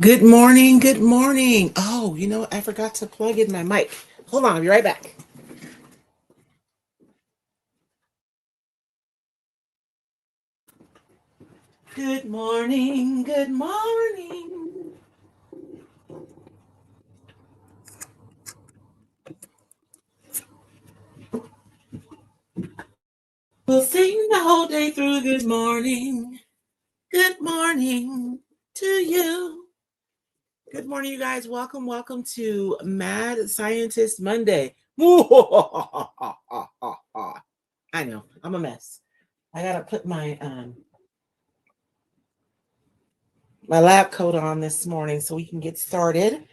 Good morning. Good morning. Oh, I forgot to plug in my mic. Hold on, I'll be right back. Good morning. Good morning. We'll sing the whole day through. Good morning. Good morning to you. Good morning, you guys. Welcome to Mad Scientist Monday. I know, I'm a mess. I gotta put my lab coat on this morning so we can get started.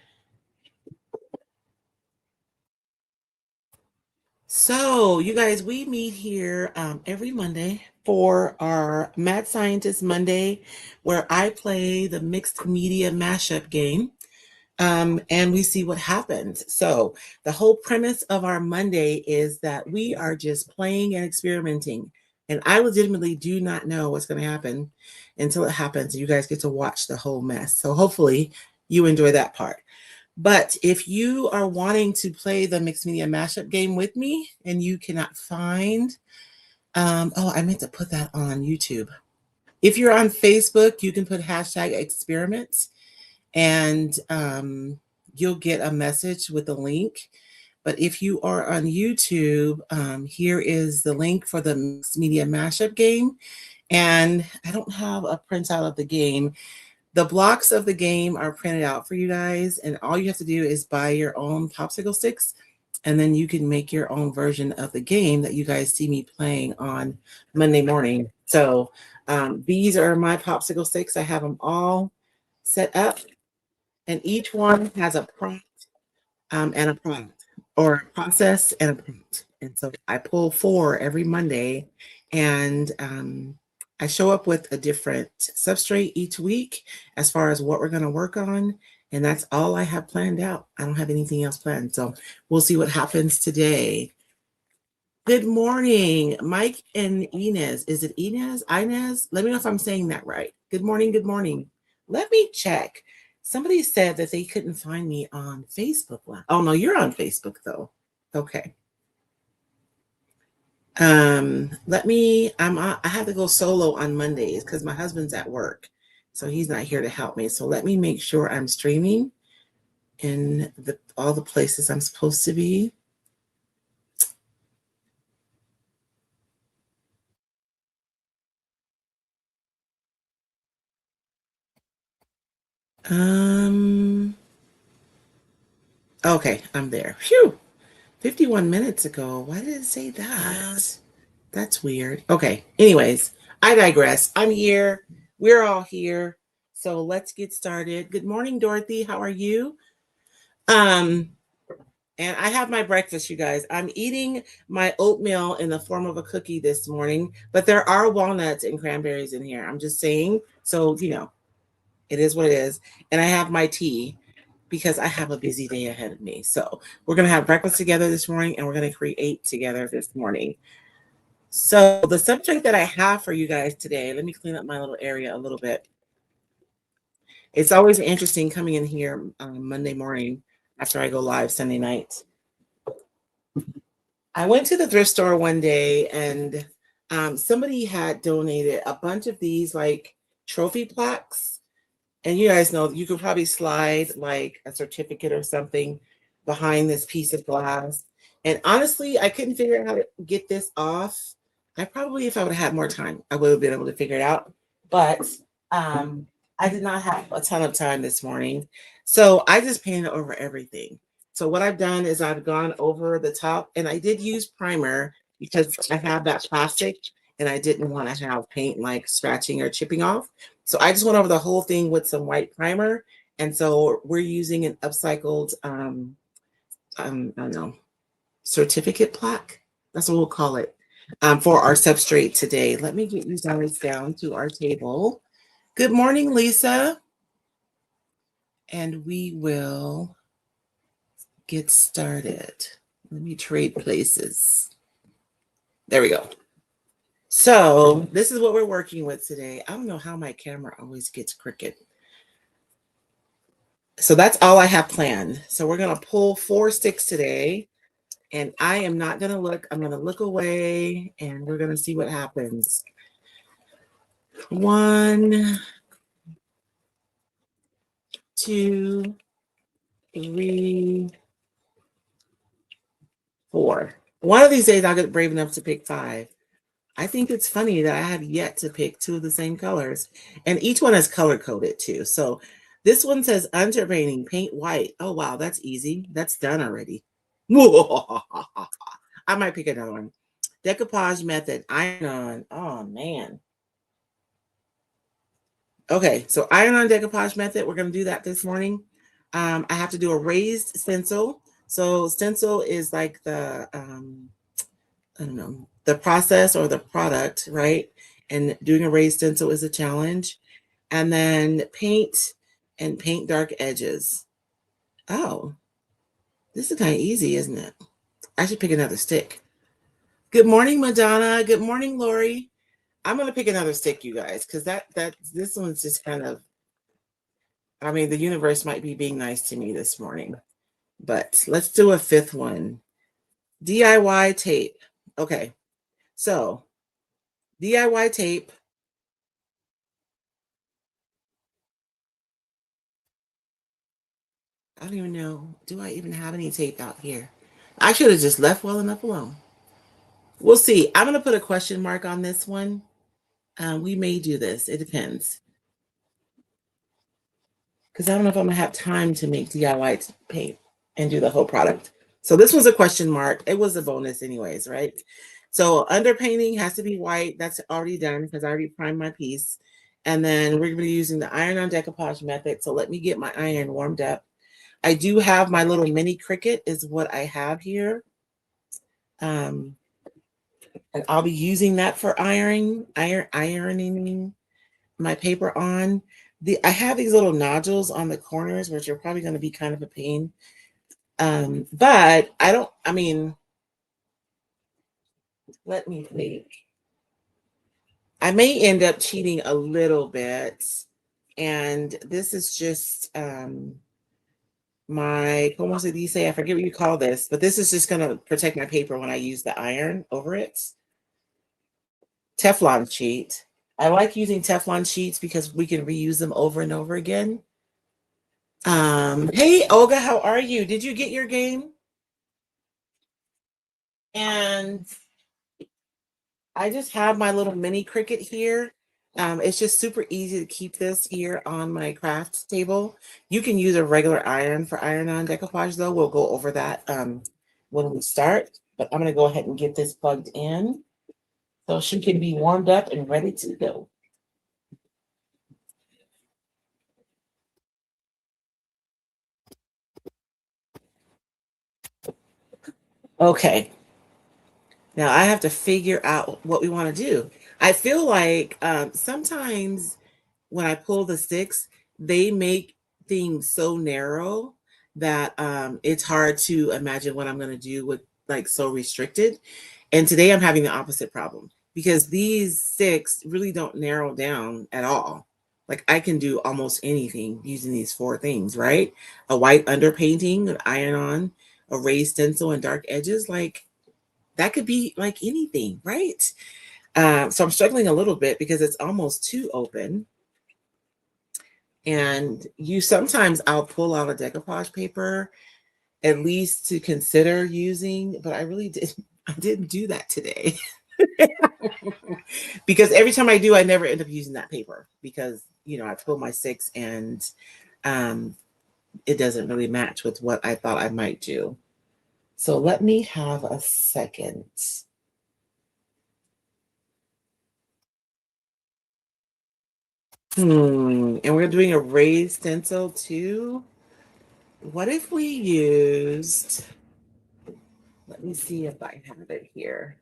So, you guys, we meet here every Monday for our Mad Scientist Monday, where I play the mixed media mashup game, and we see what happens. So, the whole premise of our Monday is that we are just playing and experimenting. And I legitimately do not know what's going to happen until it happens. You guys get to watch the whole mess. So, hopefully, you enjoy that part. But if you are wanting to play the mixed media mashup game with me and you cannot find, I meant to put that on YouTube. If you're on Facebook, you can put hashtag experiments and you'll get a message with the link. But if you are on YouTube, here is the link for the mixed media mashup game. And I don't have a printout of the game. The blocks of the game are printed out for you guys, and all you have to do is buy your own popsicle sticks, and then you can make your own version of the game that you guys see me playing on Monday morning. So these are my popsicle sticks. I have them all set up, and each one has a prompt and a product, or a process and a prompt. And so I pull 4 every Monday, and I show up with a different substrate each week as far as what we're going to work on. And that's all I have planned out. I don't have anything else planned. So we'll see what happens today. Good morning, Mike and Inez. Is it Inez? Inez? Let me know if I'm saying that right. Good morning. Good morning. Let me check. Somebody said that they couldn't find me on Facebook. Oh, no, you're on Facebook, though. Okay. I have to go solo on Mondays because my husband's at work, so he's not here to help me. So let me make sure I'm streaming in all the places I'm supposed to be. Okay, I'm there. Phew, 51 minutes ago. Why did it say that? That's weird. Okay, anyways, I digress. I'm here. We're all here. So let's get started. Good morning, Dorothy. How are you? Um, And I have my breakfast, you guys. I'm eating my oatmeal in the form of a cookie this morning, but there are walnuts and cranberries in here. I'm just saying. So, it is what it is. And I have my tea because I have a busy day ahead of me. So, we're going to have breakfast together this morning and we're going to create together this morning. So, the subject that I have for you guys today, let me clean up my little area a little bit. It's always interesting coming in here Monday morning after I go live Sunday night. I went to the thrift store one day and somebody had donated a bunch of these like trophy plaques. And you guys know you could probably slide like a certificate or something behind this piece of glass. And honestly, I couldn't figure out how to get this off. I probably, if I would have had more time, I would have been able to figure it out. But I did not have a ton of time this morning. So I just painted over everything. So what I've done is I've gone over the top, and I did use primer because I have that plastic and I didn't want to have paint like scratching or chipping off. So I just went over the whole thing with some white primer. And so we're using an upcycled, I don't know, certificate plaque. That's what we'll call it for our substrate today. Let me get you guys down to our table. Good morning, Lisa. And we will get started. Let me trade places. There we go. So this is what we're working with today. I don't know how my camera always gets crooked. So that's all I have planned. So we're going to pull 4 sticks today, and I am not going to look. I'm going to look away, and we're going to see what happens. 1, 2, 3, 4. One of these days I'll get brave enough to pick 5. I think it's funny that I have yet to pick 2 of the same colors, and each one is color coded too. So this one says underpainting, paint white. Oh wow, that's easy. That's done already. I might pick another one. Decoupage method, iron on. Oh man. Okay, so iron on decoupage method. We're going to do that this morning. I have to do a raised stencil. So stencil is like the I don't know, the process or the product, right? And doing a raised stencil is a challenge. And then paint and paint dark edges. Oh, this is kind of easy, isn't it? I should pick another stick. Good morning, Madonna. Good morning, Lori. I'm gonna pick another stick, you guys, because this one's just kind of. I mean, the universe might be being nice to me this morning, but let's do a 5th one. DIY tape. Okay, so DIY tape. I don't even know. Do I even have any tape out here? I should have just left well enough alone. We'll see. I'm going to put a question mark on this one. We may do this. It depends. Because I don't know if I'm going to have time to make DIY paint and do the whole product. So this one's a question mark. It was a bonus anyways, right? So underpainting has to be white. That's already done because I already primed my piece. And then we're going to be using the iron on decoupage method. So let me get my iron warmed up. I do have my little mini Cricut is what I have here. And I'll be using that for ironing my paper on. I have these little nodules on the corners, which are probably going to be kind of a pain. But I mean, let me think. I may end up cheating a little bit. And this is just my, como se dice, I forget what you call this, but this is just going to protect my paper when I use the iron over it. Teflon sheet. I like using Teflon sheets because we can reuse them over and over again. Hey, Olga, how are you? Did you get your game? And I just have my little mini Cricut here. It's just super easy to keep this here on my craft table. You can use a regular iron for iron-on decoupage, though. We'll go over that when we start. But I'm going to go ahead and get this plugged in so she can be warmed up and ready to go. Okay. Now I have to figure out what we want to do. I feel like sometimes when I pull the sticks, they make things so narrow that it's hard to imagine what I'm going to do with like so restricted. And today I'm having the opposite problem because these sticks really don't narrow down at all. Like I can do almost anything using these 4 things, right? A white underpainting, an iron on, a raised stencil, and dark edges. Like that could be like anything, right? So I'm struggling a little bit because it's almost too open. And sometimes I'll pull out a decoupage paper at least to consider using, but I didn't do that today. Because every time I do, I never end up using that paper because, I pull my 6 and it doesn't really match with what I thought I might do. So let me have a second. And we're doing a raised stencil too. What if we used, let me see if I have it here.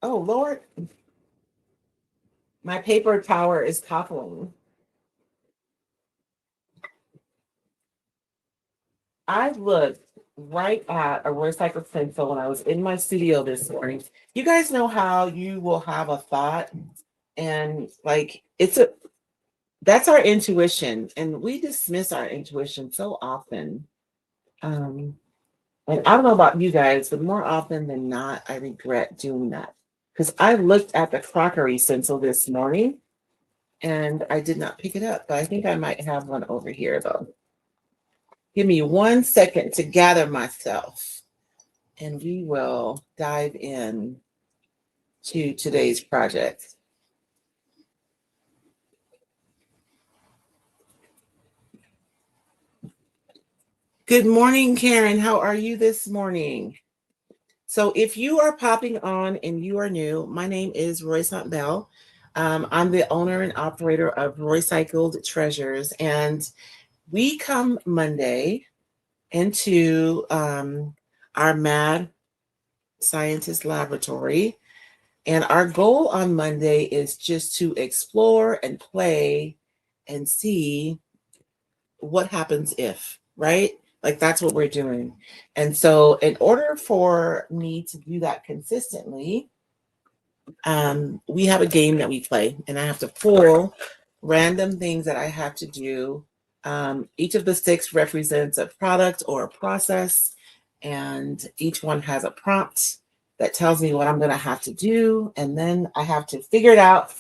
Oh, Lord. My paper tower is toppling. I looked right at a recycled stencil when I was in my studio this morning. You guys know how you will have a thought And like that's our intuition, and we dismiss our intuition so often. Um, and I don't know about you guys, but more often than not, I regret doing that. Because I looked at the crockery stencil this morning and I did not pick it up, but I think I might have one over here though. Give me 1 second to gather myself and we will dive in to today's project. Good morning, Karen. How are you this morning? So if you are popping on and you are new, my name is Royce Bell. I'm the owner and operator of Roycycled Treasures, and we come Monday into our Mad Scientist Laboratory. And our goal on Monday is just to explore and play and see what happens if, right? Like that's what we're doing. And so, in order for me to do that consistently, we have a game that we play, and I have to pull random things that I have to do. Each of the sticks represents a product or a process, and each one has a prompt that tells me what I'm going to have to do. And then I have to figure it out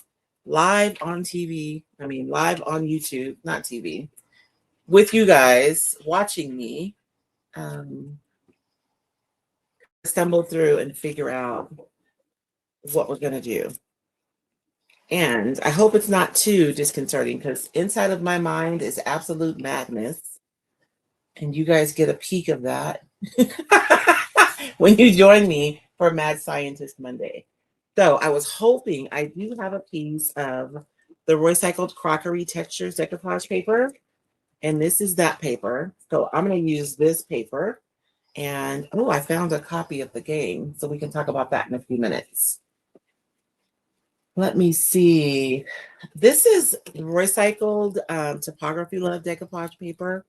live on TV. I mean, live on YouTube, not TV, with you guys watching me stumble through and figure out what we're going to do. And I hope it's not too disconcerting because inside of my mind is absolute madness. And you guys get a peek of that when you join me for Mad Scientist Monday. So I was hoping I do have a piece of the recycled crockery textures decoupage paper. And this is that paper. So I'm going to use this paper. And oh, I found a copy of the game. So we can talk about that in a few minutes. Let me see. This is recycled Topography Love decoupage paper.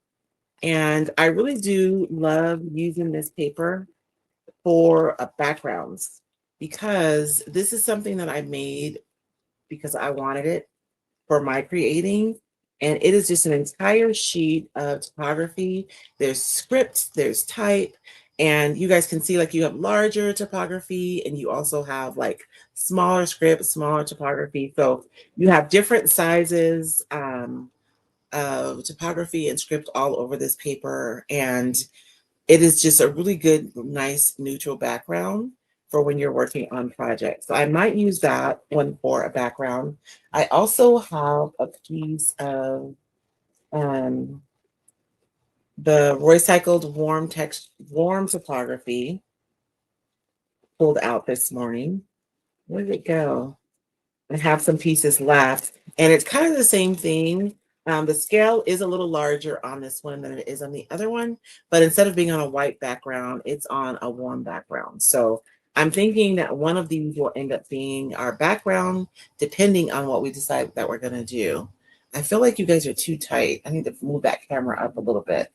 And I really do love using this paper for backgrounds because this is something that I made because I wanted it for my creating. And it is just an entire sheet of topography. There's script, there's type, and you guys can see like you have larger topography and you also have like smaller script, smaller topography. So you have different sizes of topography and script all over this paper. And it is just a really good, nice, neutral background for when you're working on projects. So I might use that one for a background. I also have a piece of um, the recycled warm topography pulled out this morning. Where did it go? I have some pieces left, and it's kind of the same thing. The scale is a little larger on this one than it is on the other one, but instead of being on a white background, it's on a warm background. So I'm thinking that one of these will end up being our background, depending on what we decide that we're going to do. I feel like you guys are too tight. I need to move that camera up a little bit.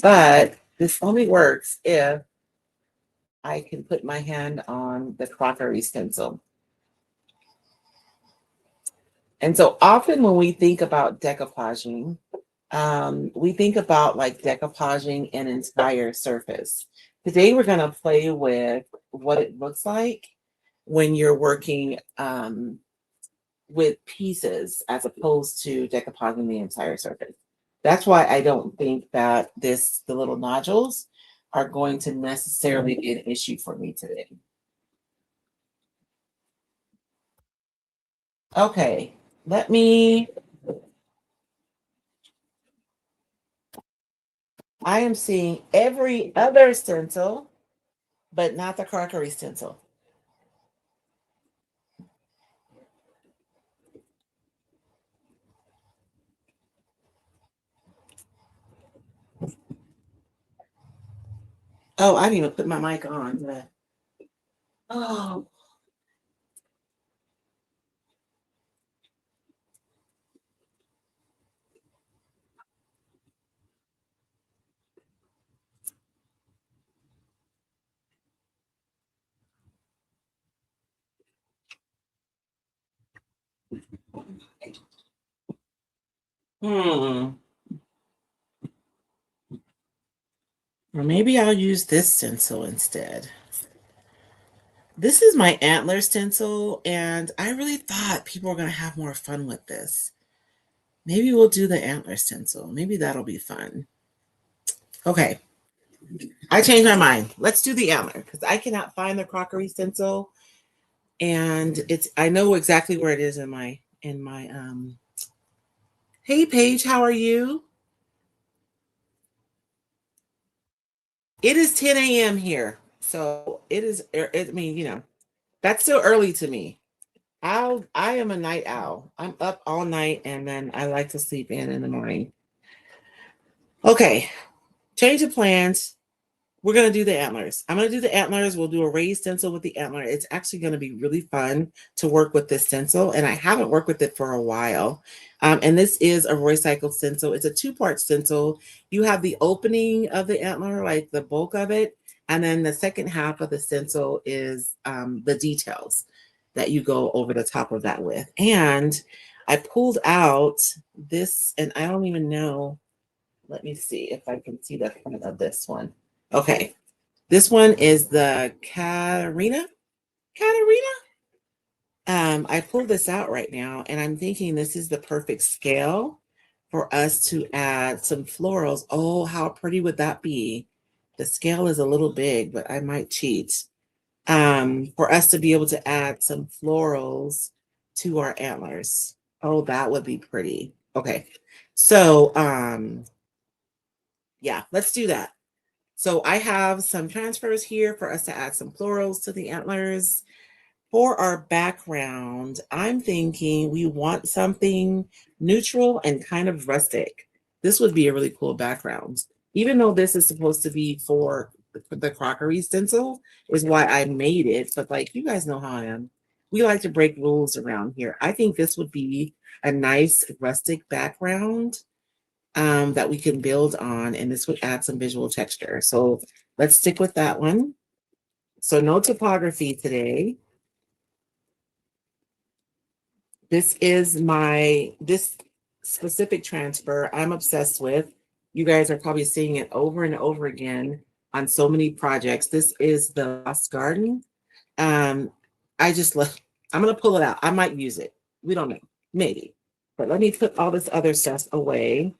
But this only works if I can put my hand on the crockery stencil. And so often when we think about decoupaging, we think about like decoupaging an entire surface. Today we're going to play with what it looks like when you're working with pieces as opposed to decoupaging the entire surface. That's why I don't think that the little nodules are going to necessarily be an issue for me today. Okay, I am seeing every other stencil, but not the crockery stencil. Oh, I didn't even put my mic on. Oh, Hmm. Or maybe I'll use this stencil instead. This is my antler stencil, and I really thought people were going to have more fun with this. Maybe we'll do the antler stencil. Maybe that'll be fun. Okay, I changed my mind. Let's do the antler because I cannot find the crockery stencil, and I know exactly where it is in my. Hey Paige, how are you? It is 10 a.m. here, so it is. I mean, that's still early to me. I am a night owl. I'm up all night, and then I like to sleep in the morning. Okay, change of plans. We're going to do the antlers. I'm going to do the antlers. We'll do a raised stencil with the antler. It's actually going to be really fun to work with this stencil, and I haven't worked with it for a while. And this is a recycled stencil. It's a two-part stencil. You have the opening of the antler, like the bulk of it, and then the second half of the stencil is the details that you go over the top of that with. And I pulled out this, and I don't even know. Let me see if I can see the front of this one. Okay. This one is the Katarina. Katarina? I pulled this out right now, and I'm thinking this is the perfect scale for us to add some florals. Oh, how pretty would that be? The scale is a little big, but I might cheat. For us to be able to add some florals to our antlers. Oh, that would be pretty. Okay. So, yeah, let's do that. So I have some transfers here for us to add some florals to the antlers. For our background, I'm thinking we want something neutral and kind of rustic. This would be a really cool background. Even though this is supposed to be for the crockery stencil, is why I made it. But like you guys know how I am. We like to break rules around here. I think this would be a nice rustic background that we can build on, and this would add some visual texture. So let's stick with that one. So no topography today. This specific transfer I'm obsessed with. You guys are probably seeing it over and over again on so many projects. This is the Lost Garden. Um, I just love, I'm gonna pull it out. I might use it. We don't know, maybe. But let me put all this other stuff away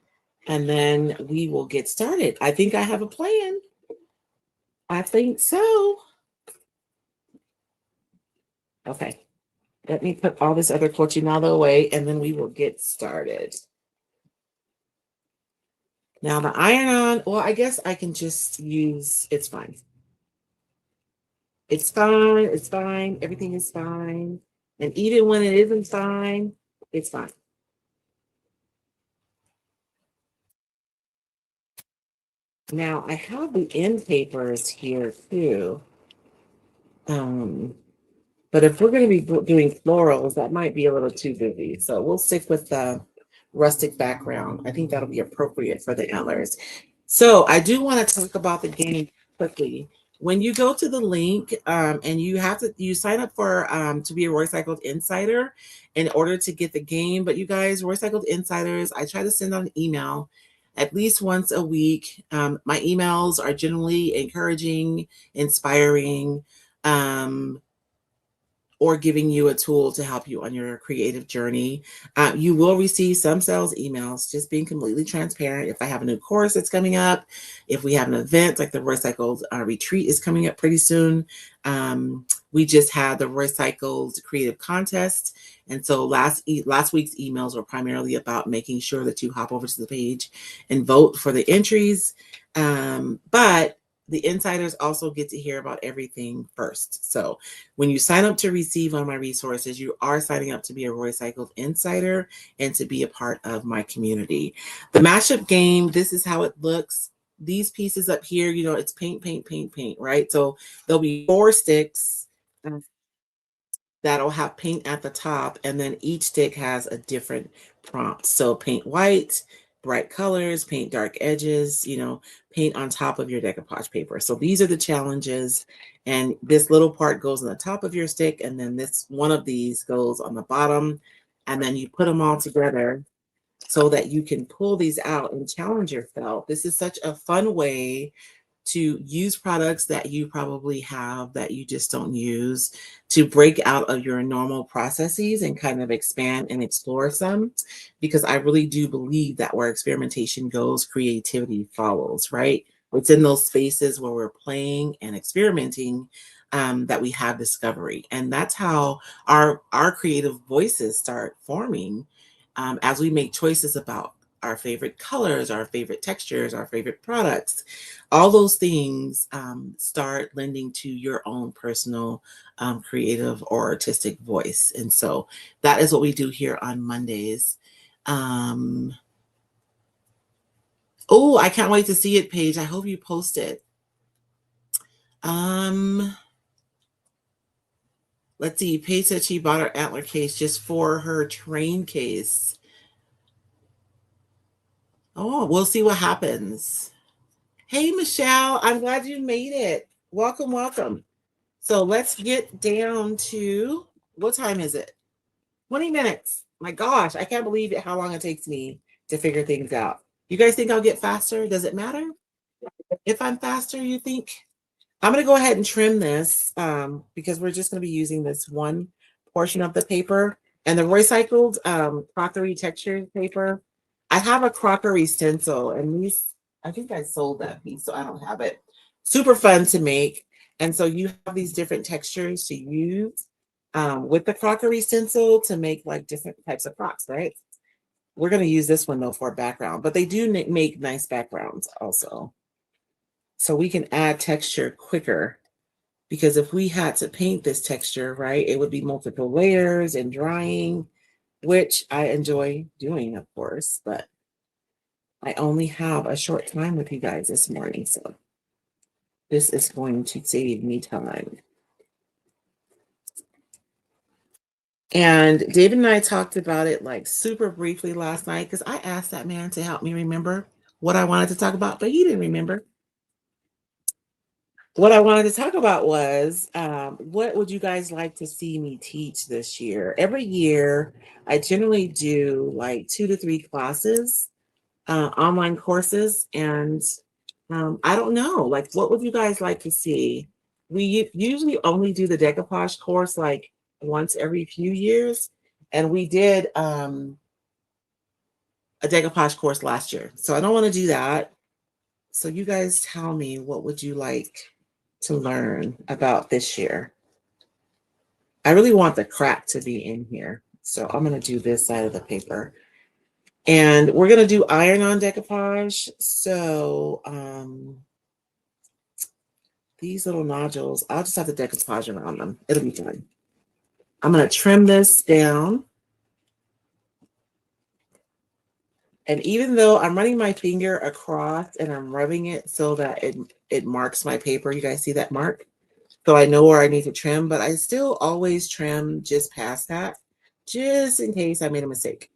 and then we will get started. I think I have a plan. I think so. Okay. Let me put all this other cochinado away and then we will get started. Now the iron on, well, I guess I can just use, it's fine. It's fine, it's fine, everything is fine. And even when it isn't fine, it's fine. Now I have the end papers here too. But if we're going to be doing florals, that might be a little too busy. So we'll stick with the rustic background. I think that'll be appropriate for the antlers. So I do want to talk about the game quickly. When you go to the link and you sign up for to be a Recycled Insider in order to get the game. But you guys, Recycled Insiders, I try to send out an email at least once a week. My emails are generally encouraging, inspiring, or giving you a tool to help you on your creative journey. You will receive some sales emails, just being completely transparent. If I have a new course that's coming up, if we have an event like the Recycled Retreat is coming up pretty soon. We just had the Recycled Creative Contest. And so last week's emails were primarily about making sure that you hop over to the page and vote for the entries. But the insiders also get to hear about everything first. So when you sign up to receive one of my resources, you are signing up to be a Recycled Insider and to be a part of my community. The mashup game, this is how it looks. These pieces up here, it's paint, paint, paint, paint, right? So there'll be 4 sticks that'll have paint at the top, and then each stick has a different prompt. So paint white, bright colors, paint dark edges, paint on top of your decoupage paper. So these are the challenges, and this little part goes on the top of your stick, and then this one of these goes on the bottom. and then you put them all together so that you can pull these out and challenge yourself. This is such a fun way to use products that you probably have that you just don't use, to break out of your normal processes and kind of expand and explore some, because I really do believe that where experimentation goes, creativity follows, right? It's in those spaces where we're playing and experimenting, that we have discovery. And that's how our creative voices start forming, as we make choices about our favorite colors, our favorite textures, our favorite products. All those things start lending to your own personal creative or artistic voice. And so that is what we do here on Mondays. Um, oh, I can't wait to see it, Paige. I hope you post it. Um, let's see. Paige said she bought her antler case just for her train case. Oh, we'll see what happens. Hey, Michelle, I'm glad you made it. Welcome, welcome. So let's get down to, what time is it? 20 minutes. My gosh, I can't believe it, how long it takes me to figure things out. You guys think I'll get faster? Does it matter? If I'm faster, you think? I'm going to go ahead and trim this, because we're just going to be using this one portion of the paper. And the recycled crockery texture paper, I have a crockery stencil, and these, I think I sold that piece, so I don't have it. Super fun to make. And so you have these different textures to use with the crockery stencil to make like different types of crocks, right? We're going to use this one though for a background, but they do make nice backgrounds also. So we can add texture quicker, because if we had to paint this texture, right, it would be multiple layers and drying, which I enjoy doing, of course, but I only have a short time with you guys this morning, so this is going to save me time. And David and I talked about it like super briefly last night, because I asked that man to help me remember what I wanted to talk about, but he didn't remember. What I wanted to talk about was, what would you guys like to see me teach this year? Every year, I generally do like 2 to 3 classes, online courses, and I don't know, like, what would you guys like to see? We usually only do the decoupage course like once every few years, and we did a decoupage course last year, so I don't want to do that. So you guys tell me, what would you like to learn about this year? I really want the crack to be in here, so I'm going to do this side of the paper. And we're going to do iron-on decoupage. So these little nodules, I'll just have to decoupage around them. It'll be fun. I'm going to trim this down. And even though I'm running my finger across and I'm rubbing it so that it marks my paper, you guys see that mark? So I know where I need to trim, but I still always trim just past that, just in case I made a mistake.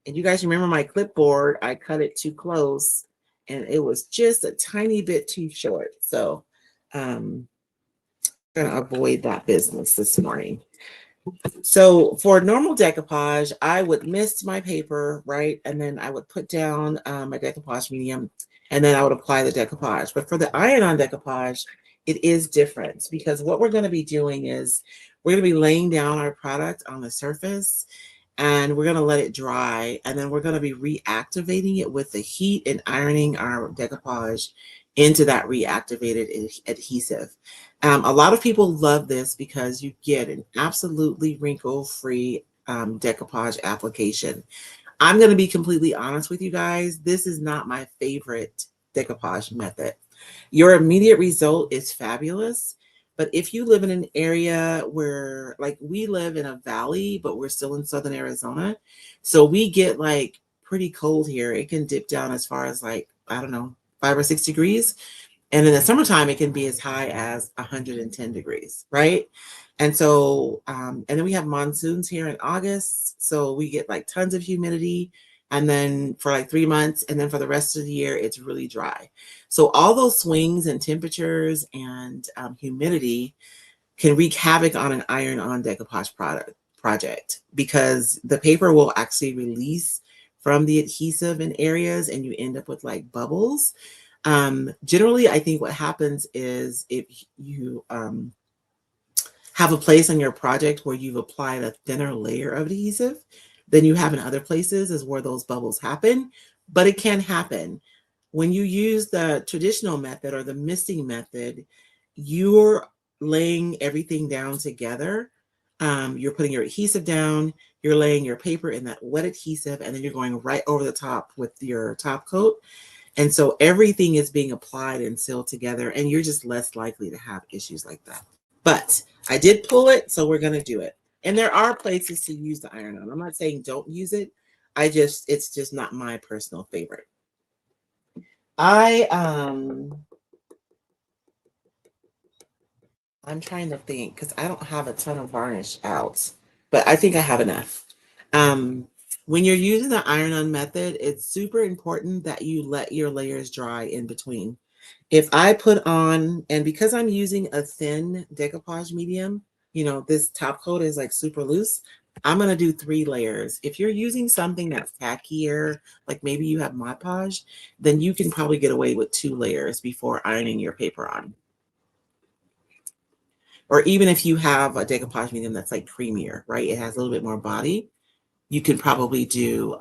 And you guys remember my clipboard, I cut it too close and it was just a tiny bit too short. So I'm going to avoid that business this morning. So for normal decoupage, I would mist my paper, right? And then I would put down my decoupage medium, and then I would apply the decoupage. But for the iron-on decoupage, it is different, because what we're going to be doing is we're going to be laying down our product on the surface, and we're going to let it dry, and then we're going to be reactivating it with the heat and ironing our decoupage into that reactivated adhesive. A lot of people love this because you get an absolutely wrinkle-free decoupage application. I'm going to be completely honest with you guys. This is not my favorite decoupage method. Your immediate result is fabulous, but if you live in an area where, like, we live in a valley, but we're still in southern Arizona, so we get like pretty cold here. It can dip down as far as like, I don't know, 5 or 6 degrees. And in the summertime, it can be as high as 110 degrees, right? And so, and then we have monsoons here in August. So we get like tons of humidity. And then for like 3 months, and then for the rest of the year, it's really dry. So all those swings in temperatures and humidity can wreak havoc on an iron-on decoupage project because the paper will actually release from the adhesive in areas and you end up with like bubbles. Generally, I think what happens is if you have a place on your project where you've applied a thinner layer of adhesive than you have in other places is where those bubbles happen. But it can happen. When you use the traditional method or the misting method, you're laying everything down together. You're putting your adhesive down, you're laying your paper in that wet adhesive, and then you're going right over the top with your top coat. And so everything is being applied and sealed together, and you're just less likely to have issues like that. But I did pull it, so we're going to do it. And there are places to use the iron on. I'm not saying don't use it. It's just not my personal favorite. I'm trying to think because I don't have a ton of varnish out, but I think I have enough. Um, when you're using the iron-on method, it's super important that you let your layers dry in between. If I put on, and because I'm using a thin decoupage medium, this top coat is like super loose, I'm going to do 3 layers. If you're using something that's tackier, like maybe you have Mod Podge, then you can probably get away with 2 layers before ironing your paper on. Or even if you have a decoupage medium that's like creamier, right? It has a little bit more body. You could probably do,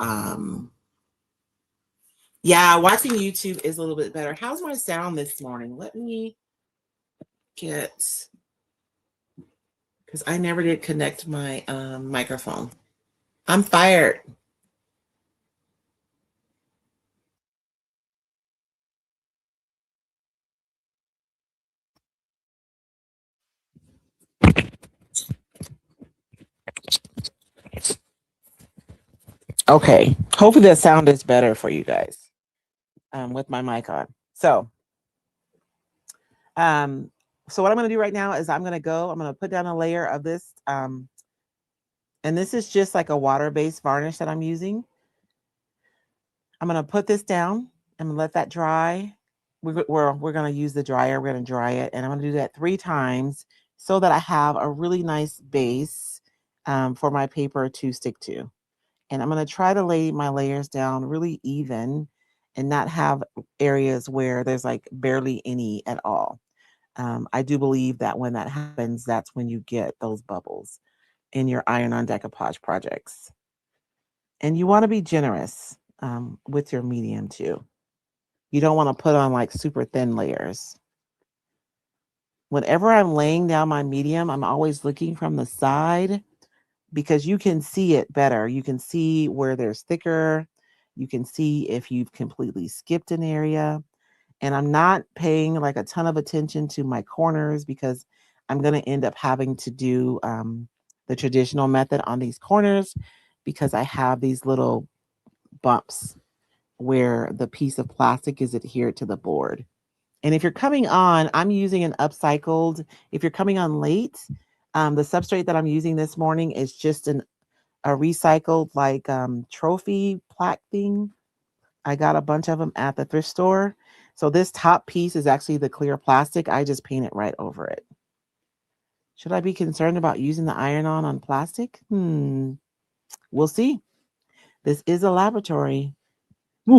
yeah, watching YouTube is a little bit better. How's my sound this morning? Let me get, because I never did connect my microphone. I'm fired. Okay, hopefully the sound is better for you guys with my mic on. Um, so what I'm going to do right now is I'm going to put down a layer of this. And this is just like a water-based varnish that I'm using. I'm going to put this down. I'm going to let that dry. We're going to use the dryer. We're going to dry it. And I'm going to do that 3 times so that I have a really nice base for my paper to stick to. And I'm going to try to lay my layers down really even and not have areas where there's like barely any at all. I do believe that when that happens, that's when you get those bubbles in your iron-on decoupage projects. And you want to be generous with your medium too. You don't want to put on like super thin layers. Whenever I'm laying down my medium, I'm always looking from the side because you can see it better. You can see where there's thicker. You can see if you've completely skipped an area. And I'm not paying like a ton of attention to my corners because I'm going to end up having to do the traditional method on these corners because I have these little bumps where the piece of plastic is adhered to the board. And if you're coming on, I'm using an upcycled, if you're coming on late, the substrate that I'm using this morning is just a recycled like trophy plaque thing. I got a bunch of them at the thrift store. So this top piece is actually the clear plastic. I just paint it right over it. Should I be concerned about using the iron-on plastic? We'll see. This is a laboratory. And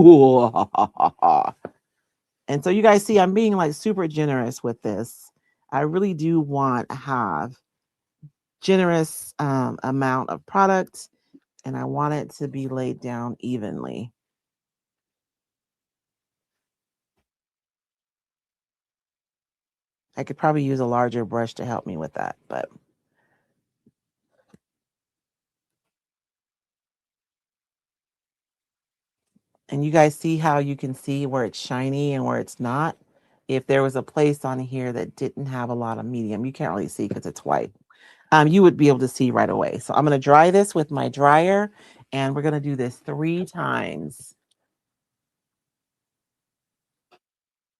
so you guys see, I'm being like super generous with this. I really do want to have generous amount of product, and I want it to be laid down evenly. I could probably use a larger brush to help me with that, but and you guys see how you can see where it's shiny and where it's not. If there was a place on here that didn't have a lot of medium, you can't really see because it's white. You would be able to see right away. So I'm going to dry this with my dryer, and we're going to do this 3 times.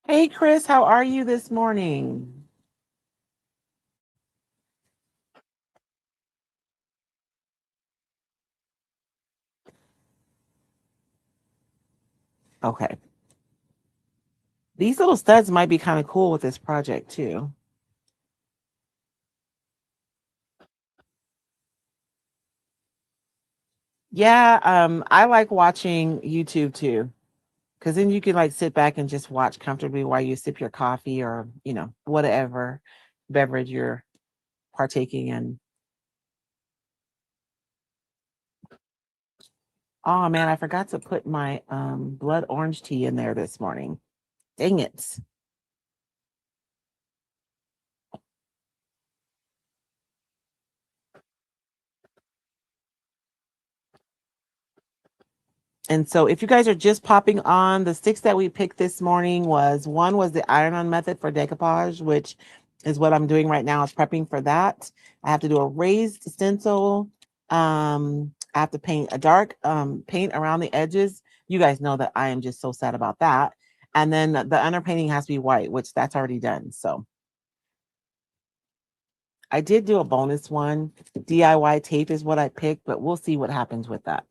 Hey, Chris, how are you this morning? Okay. These little studs might be kind of cool with this project too. Yeah, I like watching YouTube too, because then you can like sit back and just watch comfortably while you sip your coffee or, whatever beverage you're partaking in. Oh man, I forgot to put my blood orange tea in there this morning. Dang it. And so if you guys are just popping on, the sticks that we picked this morning was one was the iron-on method for decoupage, which is what I'm doing right now, is prepping for that. I have to do a raised stencil. I have to paint a dark paint around the edges. You guys know that I am just so sad about that. And then the underpainting has to be white, which that's already done. So I did do a bonus one. DIY tape is what I picked, but we'll see what happens with that.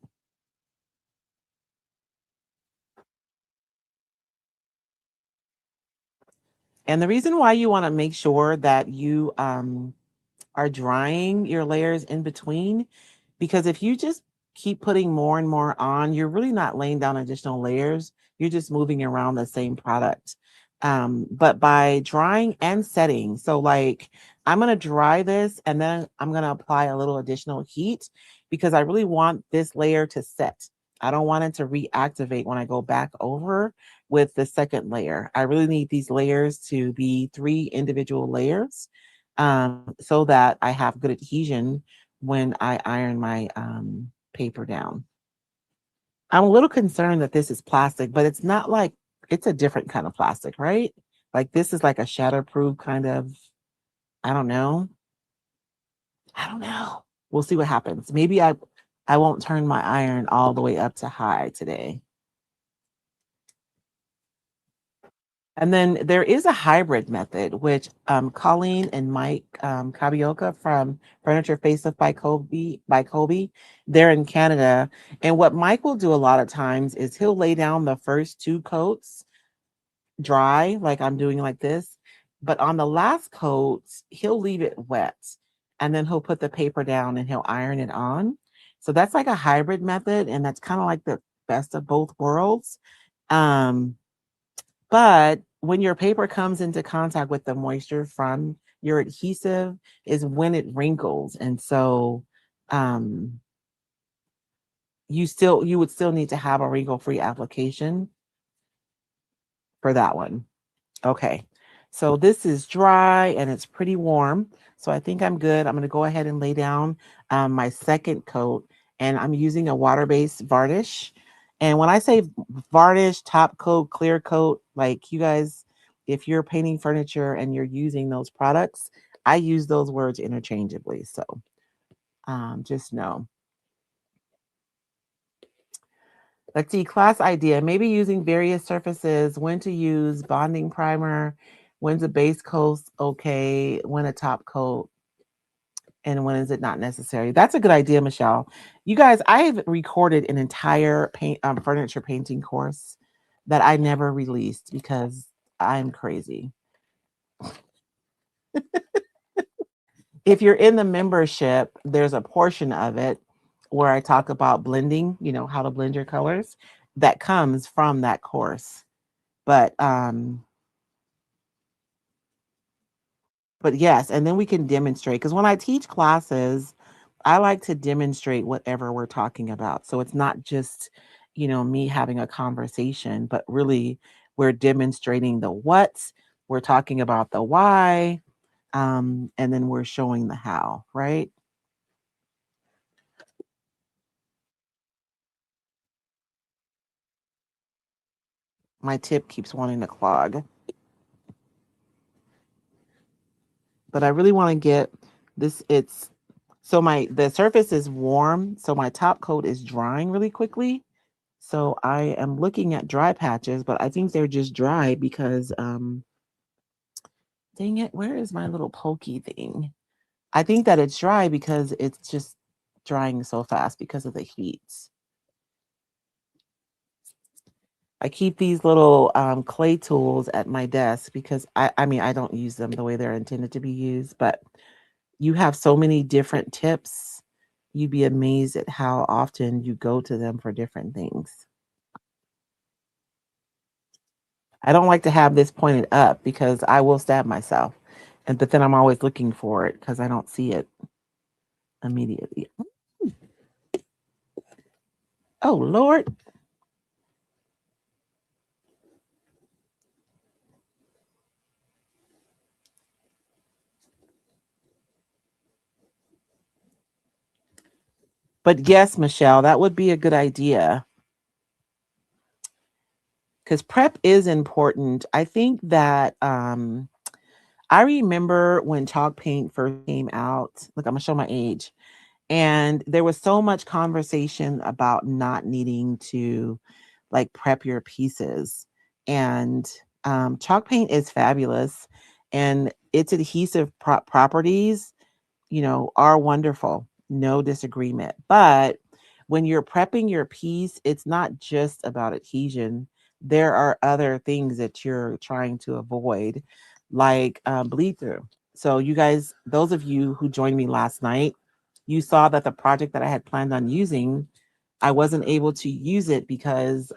And the reason why you want to make sure that you are drying your layers in between, because if you just keep putting more and more on, you're really not laying down additional layers. You're just moving around the same product. But by drying and setting, so like I'm going to dry this and then I'm going to apply a little additional heat because I really want this layer to set. I don't want it to reactivate when I go back over with the second layer. I really need these layers to be three individual layers, so that I have good adhesion when I iron my paper down. I'm a little concerned that this is plastic, but it's not like it's a different kind of plastic, right? Like this is like a shatterproof kind of, I don't know. I don't know. We'll see what happens. Maybe I won't turn my iron all the way up to high today. And then there is a hybrid method, which Colleen and Mike Cabioca from Furniture Facelift by Kobe, they're in Canada. And what Mike will do a lot of times is he'll lay down the first two coats dry, like I'm doing like this. But on the last coat, he'll leave it wet. And then he'll put the paper down and he'll iron it on. So that's like a hybrid method. And that's kind of like the best of both worlds. Um, but when your paper comes into contact with the moisture from your adhesive is when it wrinkles. And so um you would still need to have a wrinkle-free application for that one. Okay. So this is dry and it's pretty warm. So I think I'm good. I'm going to go ahead and lay down my second coat, and I'm using a water-based varnish. And when I say varnish, top coat, clear coat, like you guys, if you're painting furniture and you're using those products, I use those words interchangeably. So just know. Let's see, class idea. Maybe using various surfaces, when to use bonding primer, when's a base coat okay, when a top coat, and when is it not necessary. That's a good idea, Michelle. You guys, I've recorded an entire furniture painting course that I never released because I'm crazy. If you're in the membership, there's a portion of it where I talk about blending, how to blend your colors. That comes from that course. But yes, and then we can demonstrate, because when I teach classes, I like to demonstrate whatever we're talking about. So it's not just, me having a conversation, but really we're demonstrating the what, we're talking about the why, and then we're showing the how, right? My tip keeps wanting to clog, but I really want to get this. It's so the surface is warm, so my top coat is drying really quickly. So I am looking at dry patches, but I think they're just dry because dang it, where is my little pokey thing? I think that it's dry because it's just drying so fast because of the heat. I keep these little clay tools at my desk because I mean I don't use them the way they're intended to be used, but you have so many different tips You'd be amazed at how often you go to them for different things. I don't like to have this pointed up because I will stab myself. But then I'm always looking for it because I don't see it immediately. Oh Lord. But yes, Michelle, that would be a good idea because prep is important. I think that I remember when chalk paint first came out. Look, I'm gonna show my age. And there was so much conversation about not needing to like prep your pieces. And chalk paint is fabulous, and its adhesive properties, are wonderful. No disagreement. But when you're prepping your piece, it's not just about adhesion. There are other things that you're trying to avoid, like bleed through. So, you guys, those of you who joined me last night, you saw that the project that I had planned on using, I wasn't able to use it because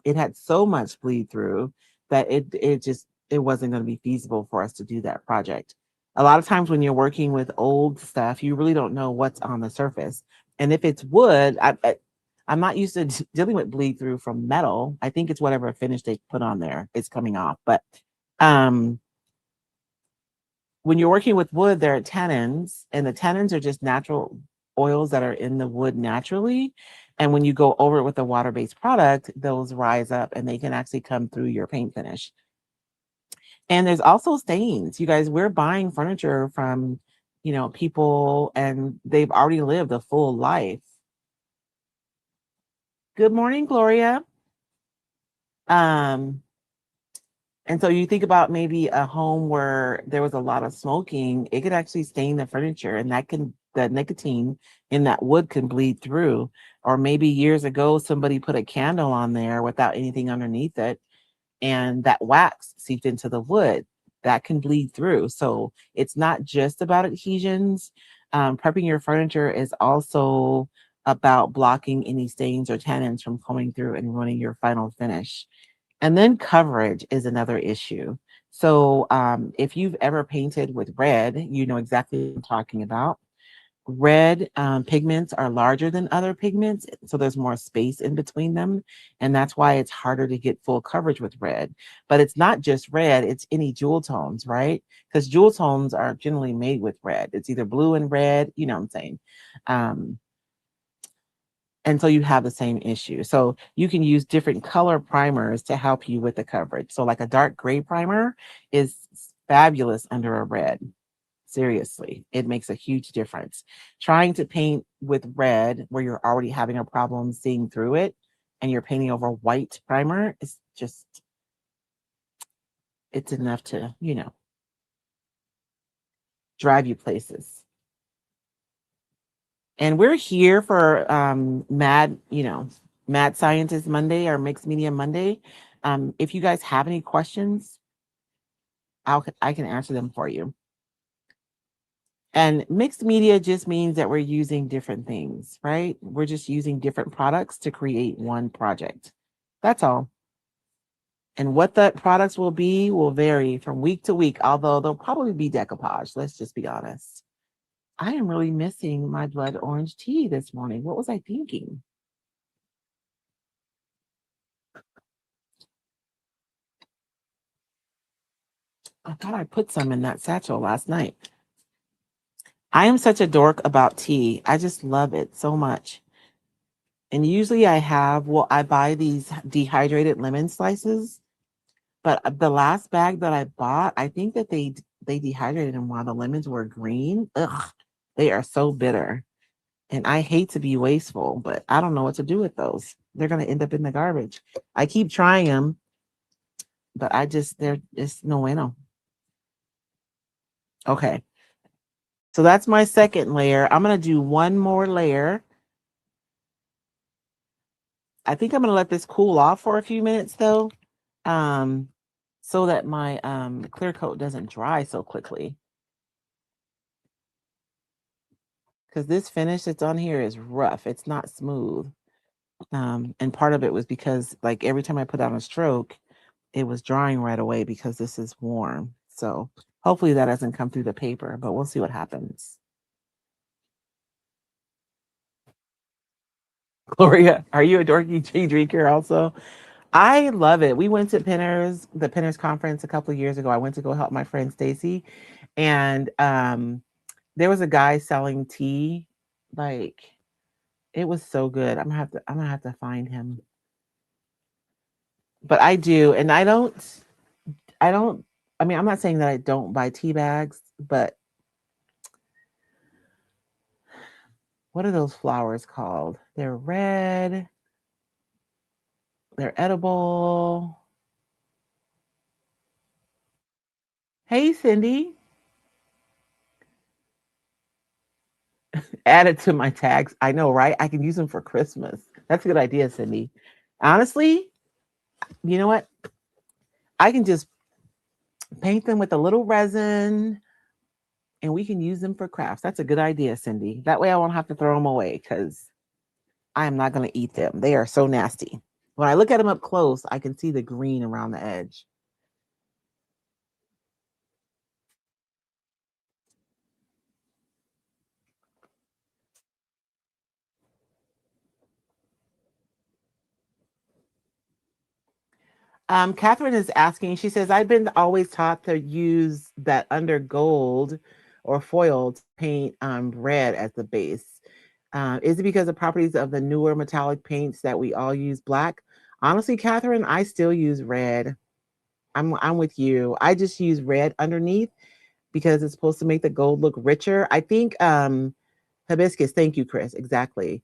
it had so much bleed through that it wasn't going to be feasible for us to do that project. A lot of times when you're working with old stuff, you really don't know what's on the surface. And if it's wood, I'm not used to dealing with bleed through from metal. I think it's whatever finish they put on there, it's coming off. But um, when you're working with wood, there are tannins, and the tannins are just natural oils that are in the wood naturally. And when you go over it with a water based product, those rise up and they can actually come through your paint finish. And there's also stains. You guys, we're buying furniture from, people, and they've already lived a full life. Good morning, Gloria. Um, and so you think about maybe a home where there was a lot of smoking, it could actually stain the furniture, and the nicotine in that wood can bleed through. Or maybe years ago, somebody put a candle on there without anything underneath it, and that wax seeped into the wood. That can bleed through. So it's not just about adhesions. Prepping your furniture is also about blocking any stains or tannins from coming through and ruining your final finish. And then coverage is another issue. So if you've ever painted with red, you know exactly what I'm talking about. Red pigments are larger than other pigments, so there's more space in between them. And that's why it's harder to get full coverage with red. But it's not just red, it's any jewel tones, right? Because jewel tones are generally made with red. It's either blue and red, you know what I'm saying? Um, and so you have the same issue. So you can use different color primers to help you with the coverage. So, like a dark gray primer is fabulous under a red. Seriously, it makes a huge difference. Trying to paint with red where you're already having a problem seeing through it and you're painting over white primer is just, it's enough to, drive you places. And we're here for Mad Scientist Monday or Mixed Media Monday. If you guys have any questions, I can answer them for you. And mixed media just means that we're using different things, right? We're just using different products to create one project. That's all. And what the products will vary from week to week, although they'll probably be decoupage. Let's just be honest. I am really missing my blood orange tea this morning. What was I thinking? I thought I put some in that satchel last night. I am such a dork about tea. I just love it so much. And usually I buy these dehydrated lemon slices. But the last bag that I bought, I think that they dehydrated them while the lemons were green. Ugh, they are so bitter. And I hate to be wasteful, but I don't know what to do with those. They're gonna end up in the garbage. I keep trying them, but they're just no bueno. Okay. So that's my second layer. I'm gonna do one more layer. I think I'm gonna let this cool off for a few minutes though. Um, so that my clear coat doesn't dry so quickly. because this finish that's on here is rough. It's not smooth. And part of it was because like every time I put on a stroke, it was drying right away because this is warm. So hopefully that doesn't come through the paper, but we'll see what happens. Gloria, are you a dorky tea drinker also? I love it. We went to the Pinners conference a couple of years ago. I went to go help my friend Stacy, and there was a guy selling tea. Like it was so good. I'm gonna have to find him. But I do, and I don't I mean, I'm not saying that I don't buy tea bags, but what are those flowers called? They're red, they're edible. Hey, Cindy, add it to my tags. I know, right? I can use them for Christmas. That's a good idea, Cindy. Honestly, you know what? I can just paint them with a little resin and we can use them for crafts. That's a good idea, Cindy. That way I won't have to throw them away because I am not going to eat them. They are so nasty. When I look at them up close, I can see the green around the edge. Catherine is asking, she says, I've been always taught to use that under gold or foil to paint red as the base. Is it because of properties of the newer metallic paints that we all use black? Honestly, Catherine, I still use red. I'm with you. I just use red underneath because it's supposed to make the gold look richer. I think hibiscus, thank you, Chris. Exactly.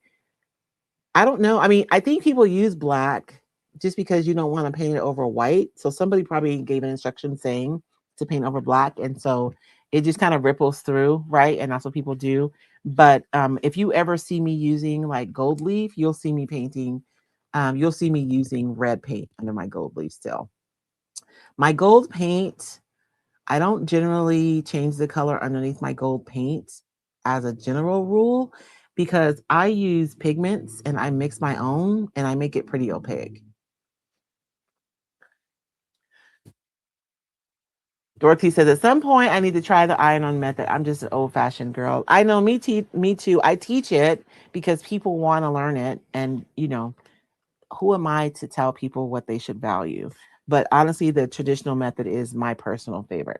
I don't know. I mean, I think people use black just because you don't want to paint it over white. So somebody probably gave an instruction saying to paint over black. And so it just kind of ripples through, right? And that's what people do. But if you ever see me using like gold leaf, you'll see me painting, you'll see me using red paint under my gold leaf still. My gold paint, I don't generally change the color underneath my gold paint as a general rule because I use pigments and I mix my own and I make it pretty opaque. Dorothy says at some point I need to try the iron on method. I'm just an old fashioned girl. I know me too. I teach it because people want to learn it. And who am I to tell people what they should value? But honestly, the traditional method is my personal favorite.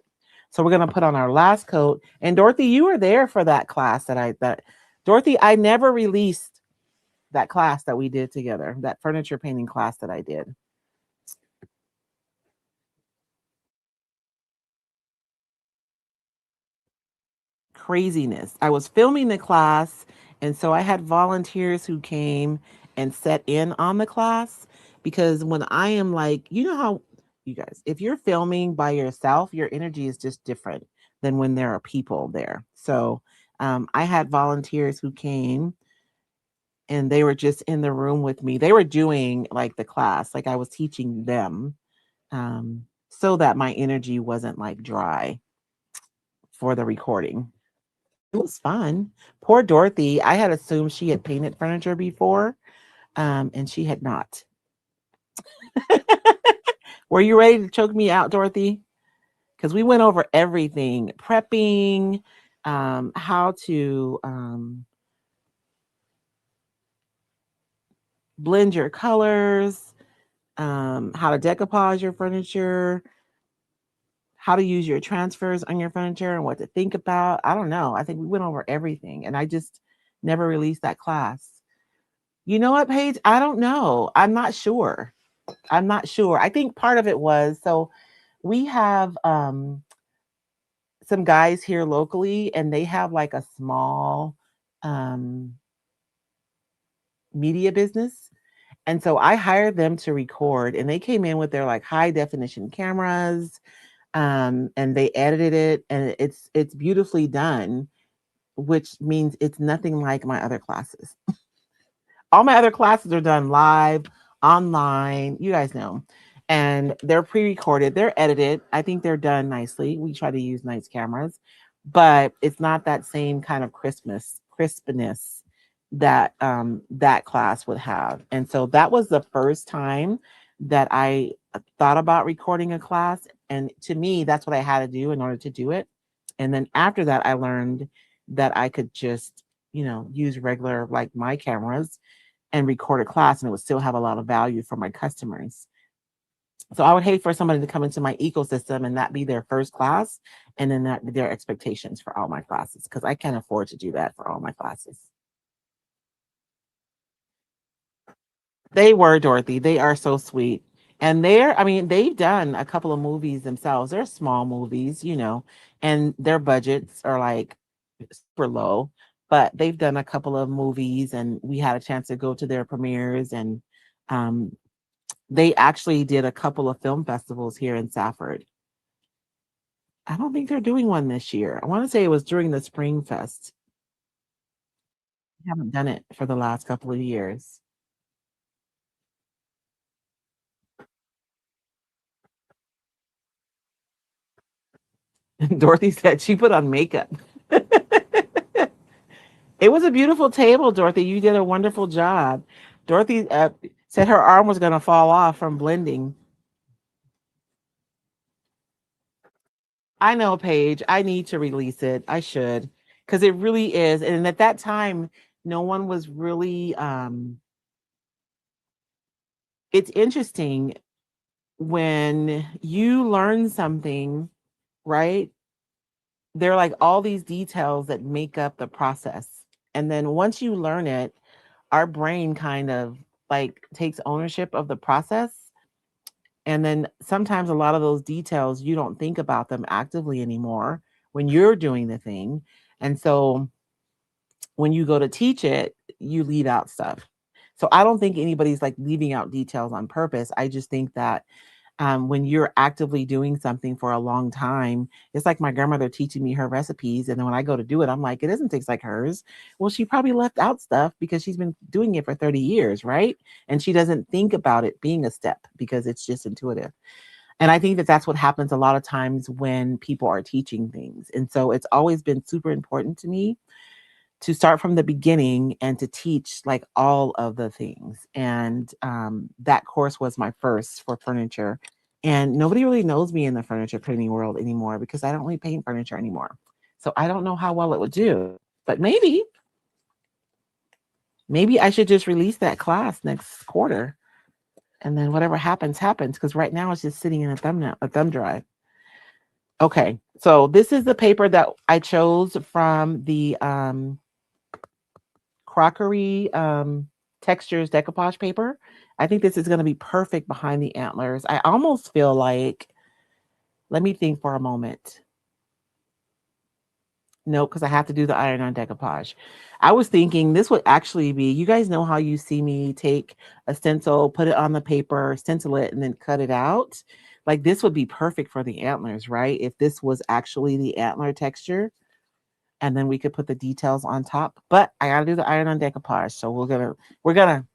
So we're gonna put on our last coat. And Dorothy, you were there for that class that Dorothy, I never released that class that we did together, that furniture painting class that I did. Craziness. I was filming the class, and so I had volunteers who came and set in on the class because when I am like, you know how you guys, if you're filming by yourself, your energy is just different than when there are people there. So I had volunteers who came and they were just in the room with me. They were doing like the class, like I was teaching them, so that my energy wasn't like dry for the recording. It was fun. Poor Dorothy. I had assumed she had painted furniture before, and she had not. Were you ready to choke me out, Dorothy? Because we went over everything prepping, how to blend your colors, how to decoupage your furniture, how to use your transfers on your furniture, and what to think about. I don't know. I think we went over everything, and I just never released that class. You know what, Paige? I don't know. I'm not sure. I'm not sure. I think part of it was so we have some guys here locally and they have like a small um media business. And so I hired them to record and they came in with their like high definition cameras and they edited it and it's beautifully done, which means it's nothing like my other classes. All my other classes are done live, online, you guys know. And they're pre-recorded, they're edited. I think they're done nicely. We try to use nice cameras, but it's not that same kind of crispness that that class would have. And so that was the first time that I thought about recording a class. And to me, that's what I had to do in order to do it. And then after that, I learned that I could just, use regular like my cameras and record a class and it would still have a lot of value for my customers. So I would hate for somebody to come into my ecosystem and that be their first class and then that their expectations for all my classes because I can't afford to do that for all my classes. They were, Dorothy. They are so sweet. And I mean, they've done a couple of movies themselves. They're small movies, and their budgets are like super low, but they've done a couple of movies and we had a chance to go to their premieres and um, they actually did a couple of film festivals here in Safford. I don't think they're doing one this year. I want to say it was during the Spring Fest. I haven't done it for the last couple of years. Dorothy said she put on makeup. It was a beautiful table, Dorothy. You did a wonderful job. Dorothy said her arm was going to fall off from blending. I know, Paige. I need to release it. I should, because it really is. And at that time, no one was really. It's interesting when you learn something, right? There are like all these details that make up the process. And then once you learn it, our brain kind of like takes ownership of the process. And then sometimes a lot of those details, you don't think about them actively anymore when you're doing the thing. And so when you go to teach it, you leave out stuff. So I don't think anybody's like leaving out details on purpose. I just think that when you're actively doing something for a long time, it's like my grandmother teaching me her recipes. And then when I go to do it, I'm like, it doesn't taste like hers. Well, she probably left out stuff because she's been doing it for 30 years, right? And she doesn't think about it being a step because it's just intuitive. And I think that that's what happens a lot of times when people are teaching things. And so it's always been super important to me to start from the beginning and to teach like all of the things. And that course was my first for furniture. And nobody really knows me in the furniture painting world anymore because I don't really paint furniture anymore. So I don't know how well it would do, but maybe I should just release that class next quarter. And then whatever happens, happens. Because right now it's just sitting in a thumb drive. Okay. So this is the paper that I chose from the crockery textures decoupage paper. I think this is going to be perfect behind the antlers. I almost feel like, let me think for a moment. No, because I have to do the iron on decoupage. I was thinking this would actually be, you guys know how you see me take a stencil, put it on the paper, stencil it, and then cut it out. Like this would be perfect for the antlers, right? If this was actually the antler texture and then we could put the details on top. But I gotta do the iron on decoupage. So we're gonna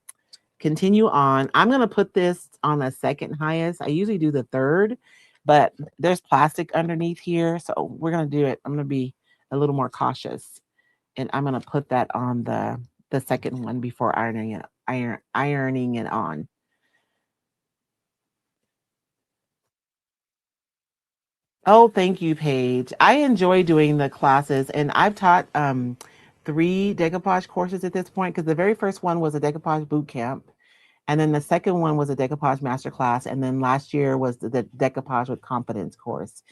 continue on. I'm gonna put this on the second highest. I usually do the third, but there's plastic underneath here. So we're gonna do it. I'm gonna be a little more cautious. And I'm gonna put that on the second one before ironing it on. Oh, thank you, Paige. I enjoy doing the classes, and I've taught three decoupage courses at this point because the very first one was a decoupage boot camp, and then the second one was a decoupage masterclass, and then last year was the decoupage with confidence course.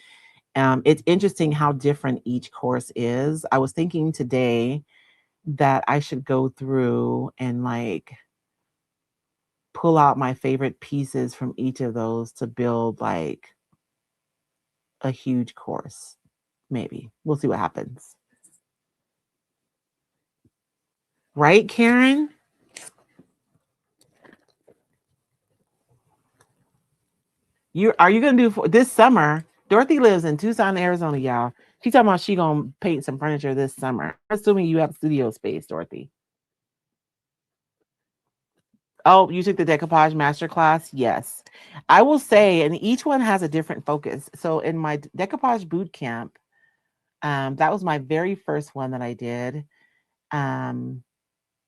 It's interesting how different each course is. I was thinking today that I should go through and like pull out my favorite pieces from each of those to build like a huge course. Maybe we'll see what happens. Right, Karen? You gonna do for this summer? Dorothy lives in Tucson, Arizona, y'all. She talking about she gonna paint some furniture this summer. Assuming you have studio space, Dorothy. Oh, you took the decoupage masterclass? Yes. I will say, and each one has a different focus. So in my decoupage boot camp, that was my very first one that I did. Um,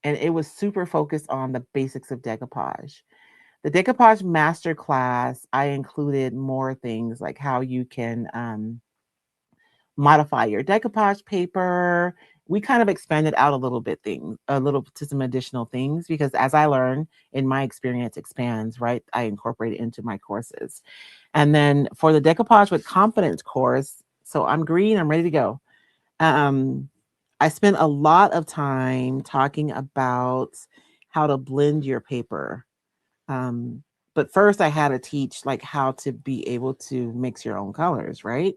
and it was super focused on the basics of decoupage. The decoupage master class, I included more things like how you can modify your decoupage paper. We kind of expanded out a little to some additional things because as I learn in my experience expands, right? I incorporate it into my courses. And then for the decoupage with confidence course, so I'm green, I'm ready to go. Um, I spent a lot of time talking about how to blend your paper. Um, but first I had to teach like how to be able to mix your own colors, right?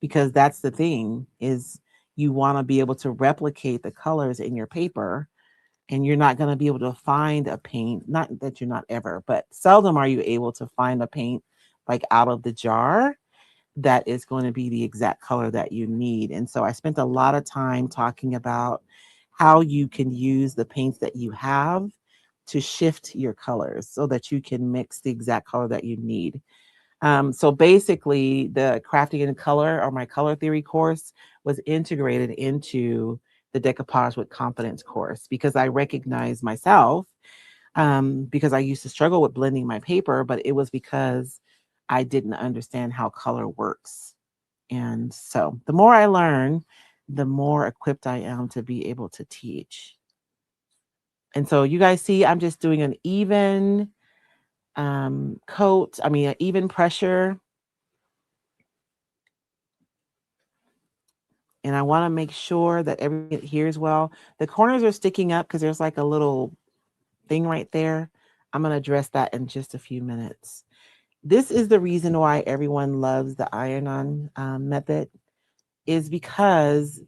Because that's the thing is you want to be able to replicate the colors in your paper and you're not going to be able to find a paint, not that you're not ever, but seldom are you able to find a paint like out of the jar that is going to be the exact color that you need. And so I spent a lot of time talking about how you can use the paints that you have to shift your colors so that you can mix the exact color that you need. So basically, the crafting in color or my color theory course was integrated into the decoupage with confidence course because I recognized myself because I used to struggle with blending my paper, but it was because I didn't understand how color works. And so the more I learn, the more equipped I am to be able to teach. And so you guys see, I'm just doing an even coat, I mean, an even pressure. And I want to make sure that everything adheres well. The corners are sticking up because there's like a little thing right there. I'm going to address that in just a few minutes. This is the reason why everyone loves the iron-on method is because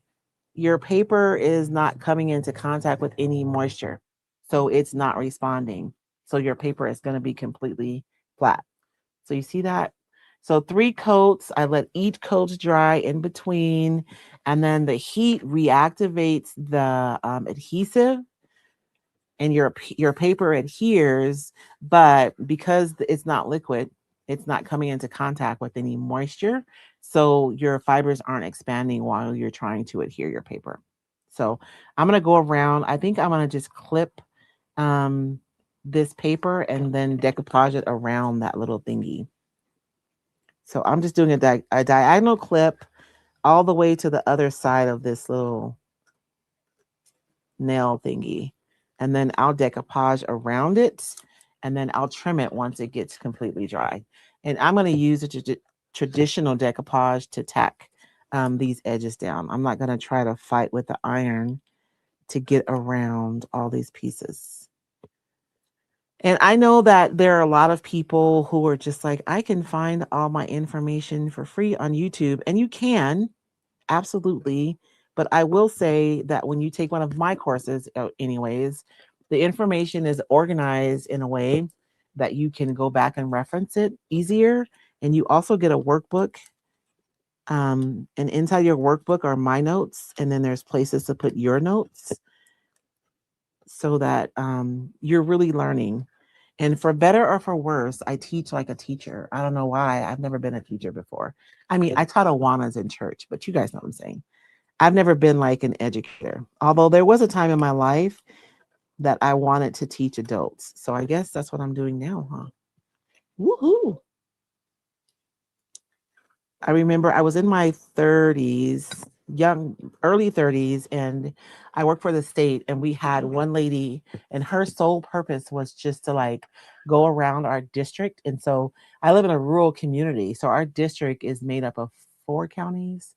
your paper is not coming into contact with any moisture. So it's not responding. So your paper is going to be completely flat. So you see that? So 3 coats, I let each coat dry in between, and then the heat reactivates the adhesive, and your paper adheres. But because it's not liquid, it's not coming into contact with any moisture, so your fibers aren't expanding while you're trying to adhere your paper. So I'm gonna go around. I think I'm gonna just clip um, this paper and then decoupage it around that little thingy. So I'm just doing a diagonal clip all the way to the other side of this little nail thingy. And then I'll decoupage around it and then I'll trim it once it gets completely dry. And I'm going to use a traditional decoupage to tack these edges down. I'm not going to try to fight with the iron to get around all these pieces. And I know that there are a lot of people who are just like, I can find all my information for free on YouTube. And you can, absolutely. But I will say that when you take one of my courses, anyways, the information is organized in a way that you can go back and reference it easier. And you also get a workbook. And inside your workbook are my notes. And then there's places to put your notes so that you're really learning. And for better or for worse, I teach like a teacher. I don't know why. I've never been a teacher before. I mean, I taught Awanas in church, but you guys know what I'm saying. I've never been like an educator, although there was a time in my life that I wanted to teach adults. So I guess that's what I'm doing now, huh? Woohoo. I remember I was in my 30s, early 30s, and I worked for the state. And we had one lady, and her sole purpose was just to like go around our district. And so I live in a rural community. So our district is made up of 4 counties: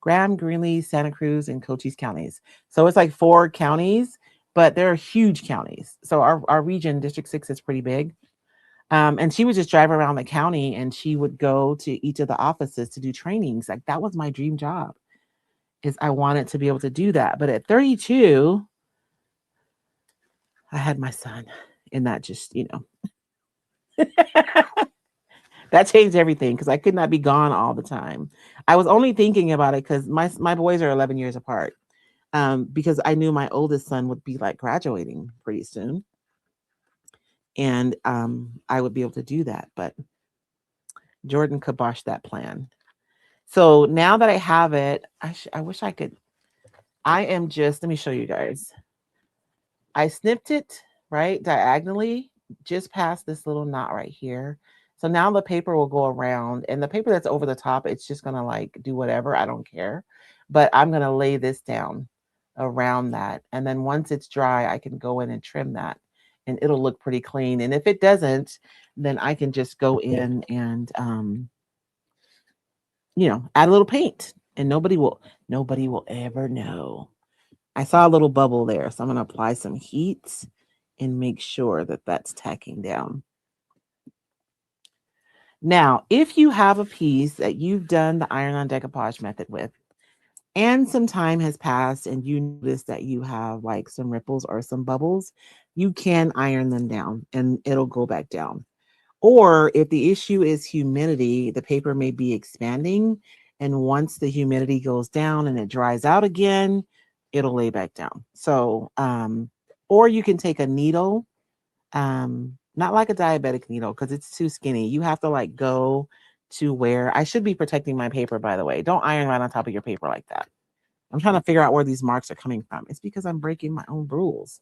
Graham, Greeley, Santa Cruz, and Cochise counties. So it's like 4 counties, but they're huge counties. So our region, District 6, is pretty big. And she would just drive around the county and she would go to each of the offices to do trainings. Like that was my dream job, is I wanted to be able to do that. But at 32, I had my son, and that just, that changed everything because I could not be gone all the time. I was only thinking about it because my boys are 11 years apart. Because I knew my oldest son would be like graduating pretty soon, and I would be able to do that. But Jordan kiboshed that plan. So now that I have it, I wish I could. I am just, let me show you guys. I snipped it right diagonally just past this little knot right here. So now the paper will go around, and the paper that's over the top, it's just going to like do whatever. I don't care. But I'm going to lay this down around that. And then once it's dry, I can go in and trim that and it'll look pretty clean. And if it doesn't, then I can just go in and, add a little paint, and nobody will ever know. I saw a little bubble there, so I'm going to apply some heat and make sure that that's tacking down. Now, if you have a piece that you've done the iron-on decoupage method with, and some time has passed and you notice that you have like some ripples or some bubbles, you can iron them down and it'll go back down. Or if the issue is humidity, the paper may be expanding. And once the humidity goes down and it dries out again, it'll lay back down. So, or you can take a needle, not like a diabetic needle because it's too skinny. You have to like go to where I should be protecting my paper, by the way. Don't iron right on top of your paper like that. I'm trying to figure out where these marks are coming from. It's because I'm breaking my own rules.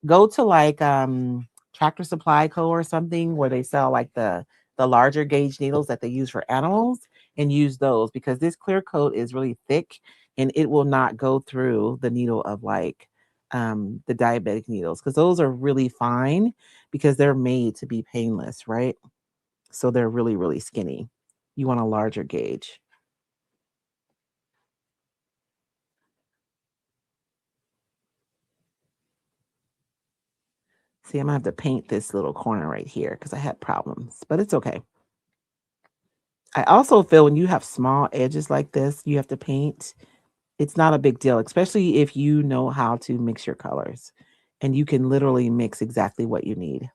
Go to like Tractor Supply Co. or something where they sell like the larger gauge needles that they use for animals, and use those, because this clear coat is really thick and it will not go through the needle of like the diabetic needles, because those are really fine because they're made to be painless, right? So they're really, really skinny. You want a larger gauge. See, I'm gonna have to paint this little corner right here because I had problems, but it's okay. I also feel when you have small edges like this, you have to paint. It's not a big deal, especially if you know how to mix your colors and you can literally mix exactly what you need.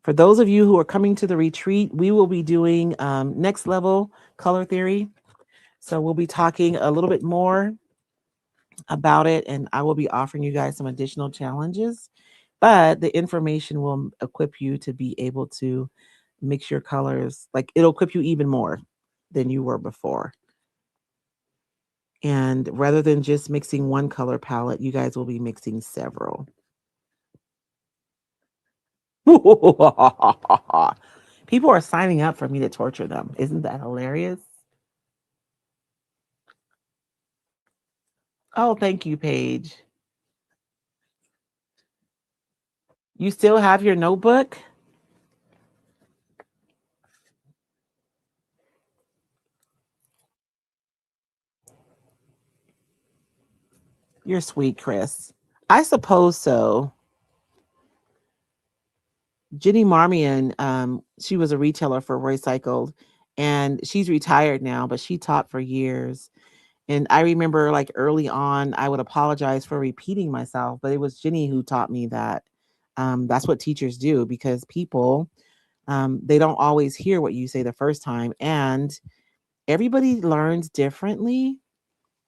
For those of you who are coming to the retreat, we will be doing next level color theory. So we'll be talking a little bit more about it, and I will be offering you guys some additional challenges. But the information will equip you to be able to mix your colors. Like, it'll equip you even more than you were before. And rather than just mixing one color palette, you guys will be mixing several. People are signing up for me to torture them. Isn't that hilarious? Oh, thank you, Paige. You still have your notebook? You're sweet, Chris. I suppose so. Jenny Marmion, she was a retailer for Recycled, and she's retired now, but she taught for years. And I remember like early on, I would apologize for repeating myself, but it was Jenny who taught me that that's what teachers do, because people, they don't always hear what you say the first time. And everybody learns differently.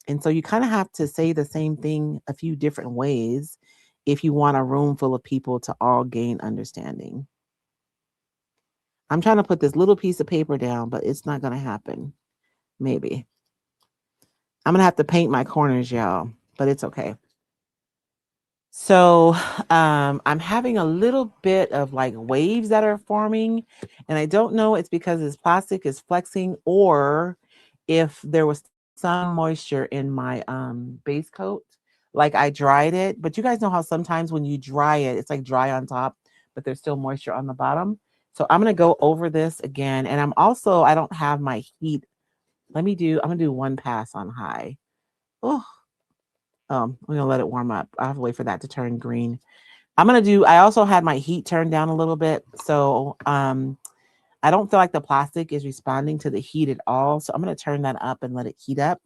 And so you kind of have to say the same thing a few different ways if you want a room full of people to all gain understanding. I'm trying to put this little piece of paper down, but it's not going to happen. Maybe. I'm going to have to paint my corners, y'all, but it's okay. So I'm having a little bit of like waves that are forming, and I don't know it's because this plastic is flexing or if there was some moisture in my base coat. Like I dried it, but you guys know how sometimes when you dry it, it's like dry on top, but there's still moisture on the bottom. So I'm gonna go over this again, and I don't have my heat. I'm gonna do one pass on high. Oh, we're gonna let it warm up. I have to wait for that to turn green. I also had my heat turned down a little bit. So I don't feel like the plastic is responding to the heat at all. So I'm gonna turn that up and let it heat up.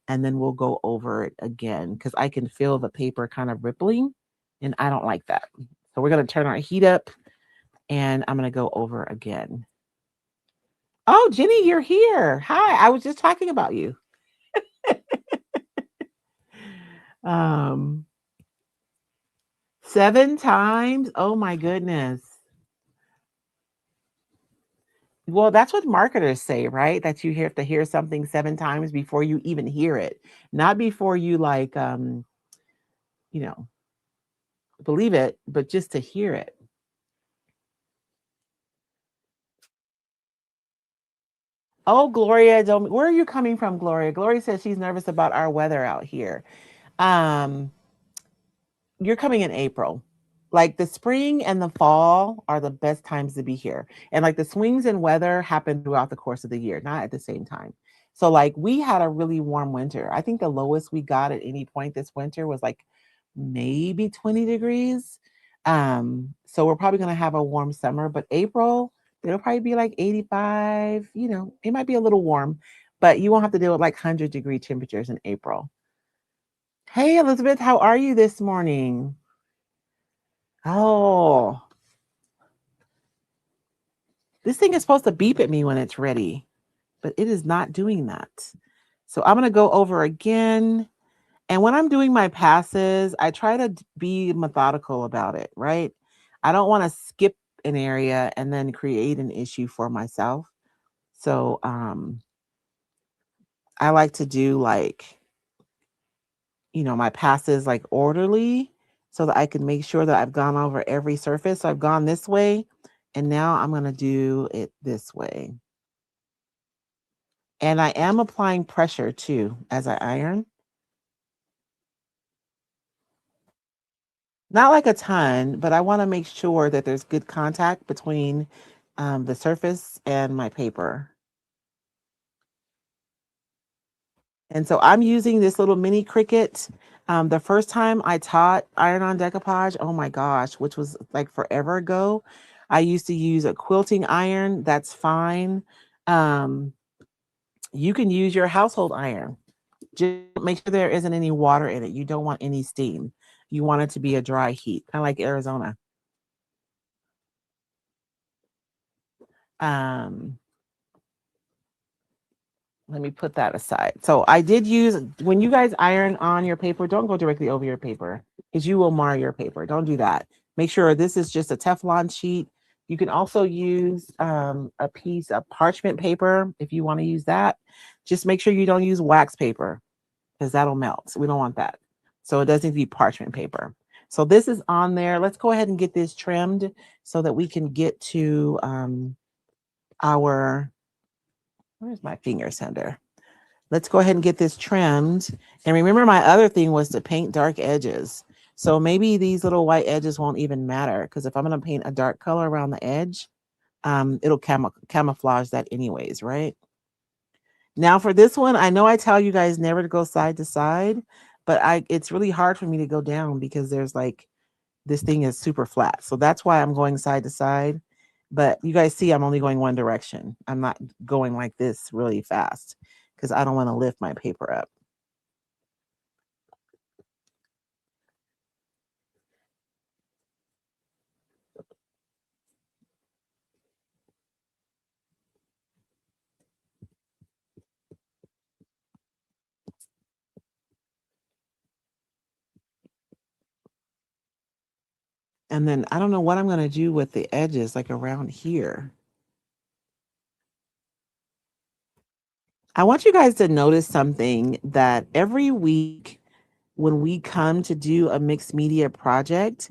And then we'll go over it again because I can feel the paper kind of rippling and I don't like that. So we're gonna turn our heat up and I'm gonna go over again. Oh, Jenny, you're here. Hi, I was just talking about you. um 7 times. Oh my goodness. Well, that's what marketers say, right? That you have to hear something 7 times before you even hear it. Not before you like you know, believe it, but just to hear it. Oh, Gloria, don't where are you coming from, Gloria? Gloria says she's nervous about our weather out here. Um, you're coming in April. Like the spring and the fall are the best times to be here. And like the swings in weather happen throughout the course of the year, not at the same time. So like we had a really warm winter. I think the lowest we got at any point this winter was like maybe 20 degrees. So we're probably going to have a warm summer, but April it'll probably be like 85, it might be a little warm, but you won't have to deal with like 100-degree temperatures in April. Hey Elizabeth, how are you this morning? Oh, this thing is supposed to beep at me when it's ready, but it is not doing that. So I'm going to go over again. And when I'm doing my passes, I try to be methodical about it, right? I don't want to skip an area and then create an issue for myself. So I like to do like, my passes like orderly so that I can make sure that I've gone over every surface. So I've gone this way and now I'm going to do it this way. And I am applying pressure too as I iron. Not like a ton, but I want to make sure that there's good contact between the surface and my paper. And so I'm using this little mini Cricut. The first time I taught iron on decoupage, oh my gosh, which was like forever ago, I used to use a quilting iron. That's fine. Um, you can use your household iron. Just make sure there isn't any water in it. You don't want any steam. You want it to be a dry heat, kind of like Arizona. Um, Let me put that aside. So I did use, when you guys iron on your paper, don't go directly over your paper because you will mar your paper. Don't do that. Make sure this is just a Teflon sheet. You can also use a piece of parchment paper if you want to use that. Just make sure you don't use wax paper because that'll melt. We don't want that. So it does need to be parchment paper. So this is on there. Let's go ahead and get this trimmed so that we can get to our, where's my finger sander? Let's go ahead and get this trimmed. And remember, my other thing was to paint dark edges. So maybe these little white edges won't even matter because if I'm going to paint a dark color around the edge, it'll camouflage that anyways, right? Now for this one, I know I tell you guys never to go side to side, but it's really hard for me to go down because there's like this thing is super flat. So that's why I'm going side to side. But you guys see I'm only going one direction. I'm not going like this really fast because I don't want to lift my paper up. And then I don't know what I'm going to do with the edges like around here. I want you guys to notice something that every week when we come to do a mixed media project,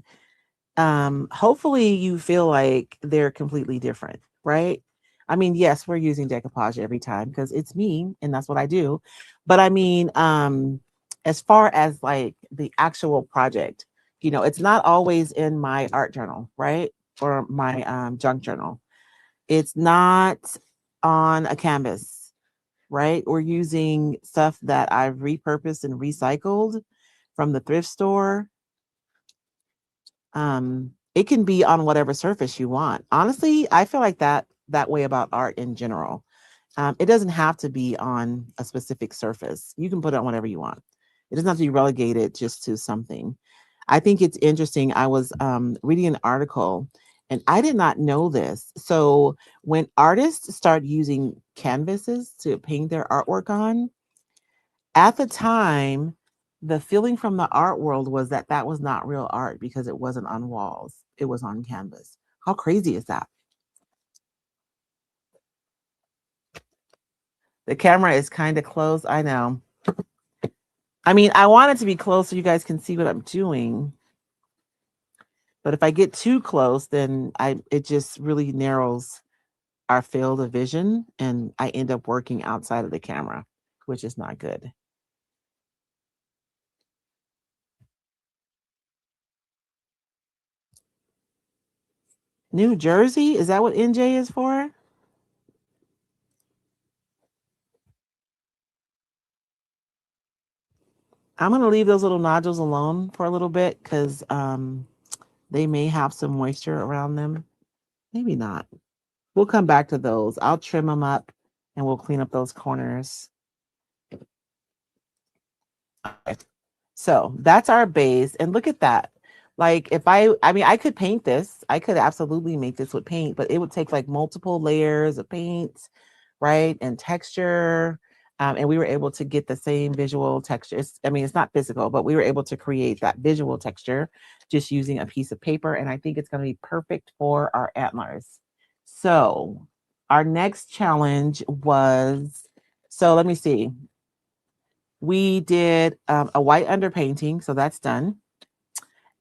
hopefully you feel like they're completely different, right? I mean, yes, we're using decoupage every time because it's me and that's what I do. But I mean, as far as like the actual project, it's not always in my art journal, right? Or my junk journal. It's not on a canvas, right? We're using stuff that I've repurposed and recycled from the thrift store. It can be on whatever surface you want. Honestly, I feel like that way about art in general. It doesn't have to be on a specific surface. You can put it on whatever you want. It doesn't have to be relegated just to something. I think it's interesting. I was reading an article and I did not know this. So when artists start using canvases to paint their artwork on, at the time, the feeling from the art world was that that was not real art because it wasn't on walls, it was on canvas. How crazy is that? The camera is kind of close. I know. I mean, I want it to be close so you guys can see what I'm doing. But if I get too close, then it just really narrows our field of vision and I end up working outside of the camera, which is not good. New Jersey? Is that what NJ is for? I'm going to leave those little nodules alone for a little bit because they may have some moisture around them. Maybe not. We'll come back to those. I'll trim them up and we'll clean up those corners. Okay. So that's our base. And look at that. Like if I mean, I could paint this. I could absolutely make this with paint, but it would take like multiple layers of paint, right? And texture. And we were able to get the same visual texture. I mean, it's not physical, but we were able to create that visual texture just using a piece of paper. And I think it's going to be perfect for our antlers. So our next challenge was, so let me see. We did a white underpainting, so that's done.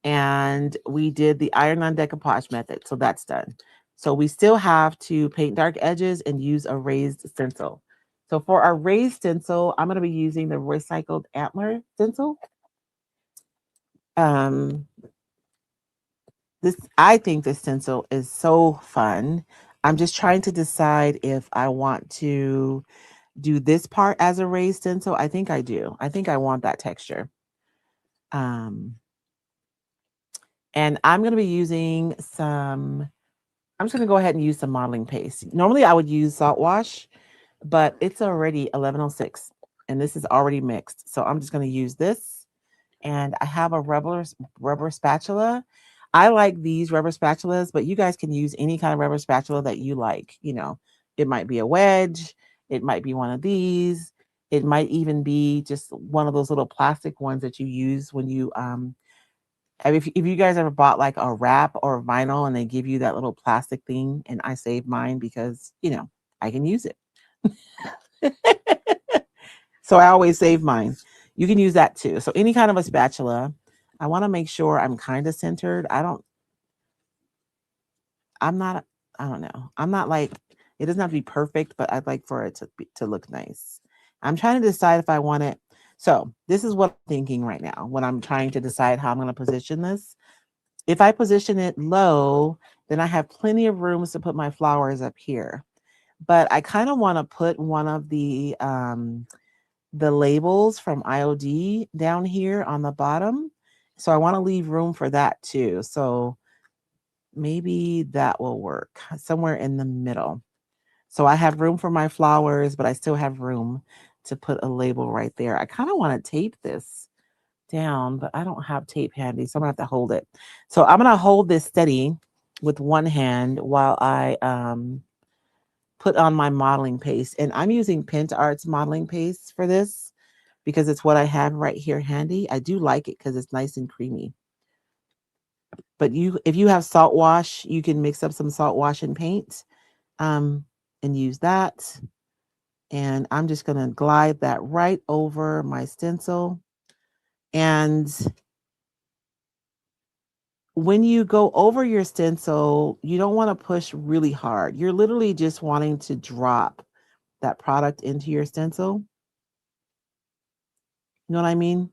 And we did the iron on decoupage method, so that's done. So we still have to paint dark edges and use a raised stencil. So for our raised stencil, I'm going to be using the recycled antler stencil. Um, I think this stencil is so fun. I'm just trying to decide if I want to do this part as a raised stencil. I think I do. I think I want that texture. Um, and I'm going to be using I'm just going to go ahead and use some modeling paste. Normally I would use salt wash, but it's already 11:06 and this is already mixed. So I'm just going to use this and I have a rubber spatula. I like these rubber spatulas, but you guys can use any kind of rubber spatula that you like. You know, it might be a wedge. It might be one of these. It might even be just one of those little plastic ones that you use when you if you guys ever bought like a wrap or vinyl and they give you that little plastic thing, and I save mine because, you know, I can use it. So I always save mine. You can use that too. So any kind of a spatula. I want to make sure I'm kind of centered. I'm not, I don't know. I'm not like, it doesn't have to be perfect, but I'd like for it to look nice. I'm trying to decide if I want it. So this is what I'm thinking right now when I'm trying to decide how I'm going to position this. If I position it low, then I have plenty of rooms to put my flowers up here. But I kind of want to put one of the labels from IOD down here on the bottom. So I want to leave room for that too. So maybe that will work somewhere in the middle. So I have room for my flowers, but I still have room to put a label right there. I kind of want to tape this down, but I don't have tape handy, so I'm gonna have to hold it. So I'm gonna hold this steady with one hand while I put on my modeling paste. And I'm using Pint Arts modeling paste for this because it's what I have right here handy. I do like it because it's nice and creamy. But if you have salt wash, you can mix up some salt wash and paint um, and use that. And I'm just gonna glide that right over my stencil. And when you go over your stencil, you don't want to push really hard. You're literally just wanting to drop that product into your stencil. You know what I mean?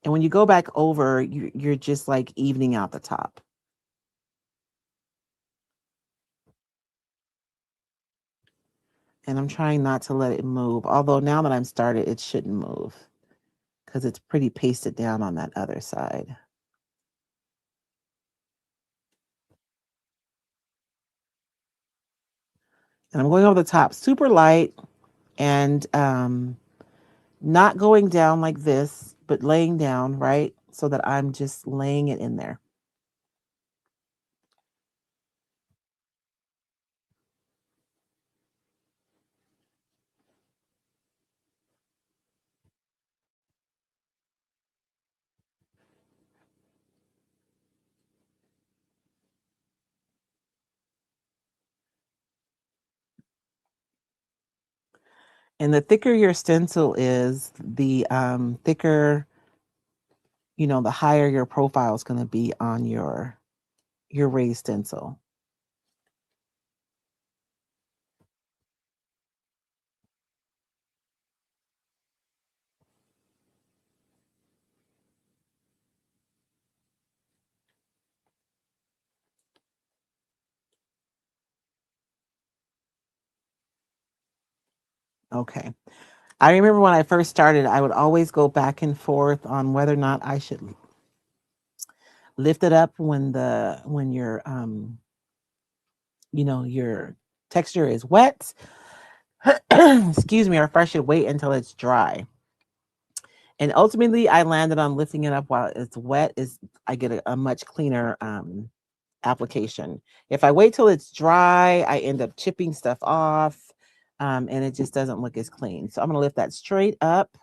And when you go back over, you're just like evening out the top. And I'm trying not to let it move. Although now that I'm started, it shouldn't move because it's pretty pasted down on that other side. And I'm going over the top super light and not going down like this, but laying down, right? So that I'm just laying it in there. And the thicker your stencil is, the thicker, the higher your profile is going to be on your raised stencil. Okay. I remember when I first started, I would always go back and forth on whether or not I should lift it up when your texture is wet. Excuse me, or if I should wait until it's dry. And ultimately I landed on lifting it up while it's wet. Is I get a much cleaner application. If I wait till it's dry, I end up chipping stuff off, and it just doesn't look as clean. So I'm going to lift that straight up,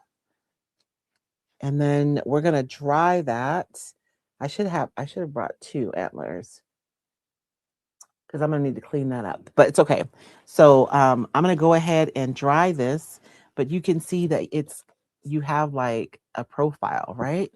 and then we're going to dry that. I should have brought two antlers because I'm going to need to clean that up, but it's okay. So I'm going to go ahead and dry this, but you can see that you have like a profile, right?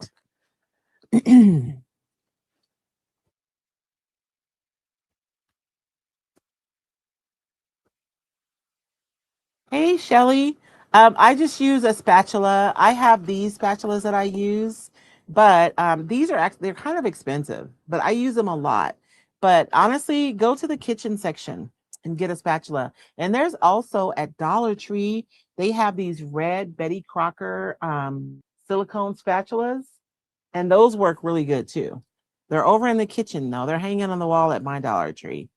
Hey, Shelly. I just use a spatula. I have these spatulas that I use, but these are actually they're kind of expensive, but I use them a lot. But honestly, go to the kitchen section and get a spatula. And there's also at Dollar Tree, they have these red Betty Crocker silicone spatulas, and those work really good too. They're over in the kitchen though. They're hanging on the wall at my Dollar Tree.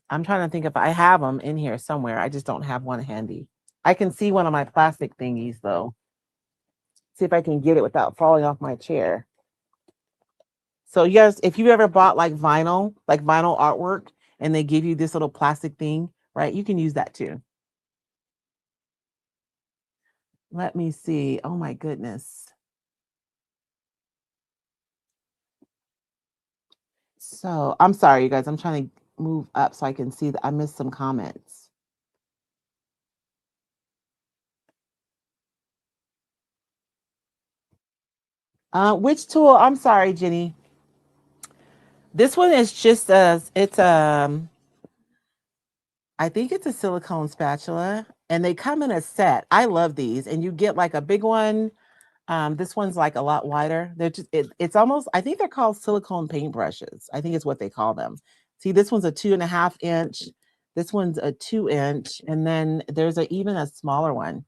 I'm trying to think if I have them in here somewhere. I just don't have one handy. I can see one of my plastic thingies though. See if I can get it without falling off my chair. So you guys, if you ever bought like vinyl artwork, and they give you this little plastic thing, right? You can use that too. Let me see. Oh my goodness. So I'm sorry, you guys. I'm trying to move up so I can see that I missed some comments. Which tool? I'm sorry, Jenny. This one is just it's I think it's a silicone spatula, and they come in a set. I love these, and you get like a big one. This one's like a lot wider. It's almost, I think they're called silicone paintbrushes. I think it's what they call them. See, this one's a 2.5 inch. This one's a 2 inch, and then there's even a smaller one,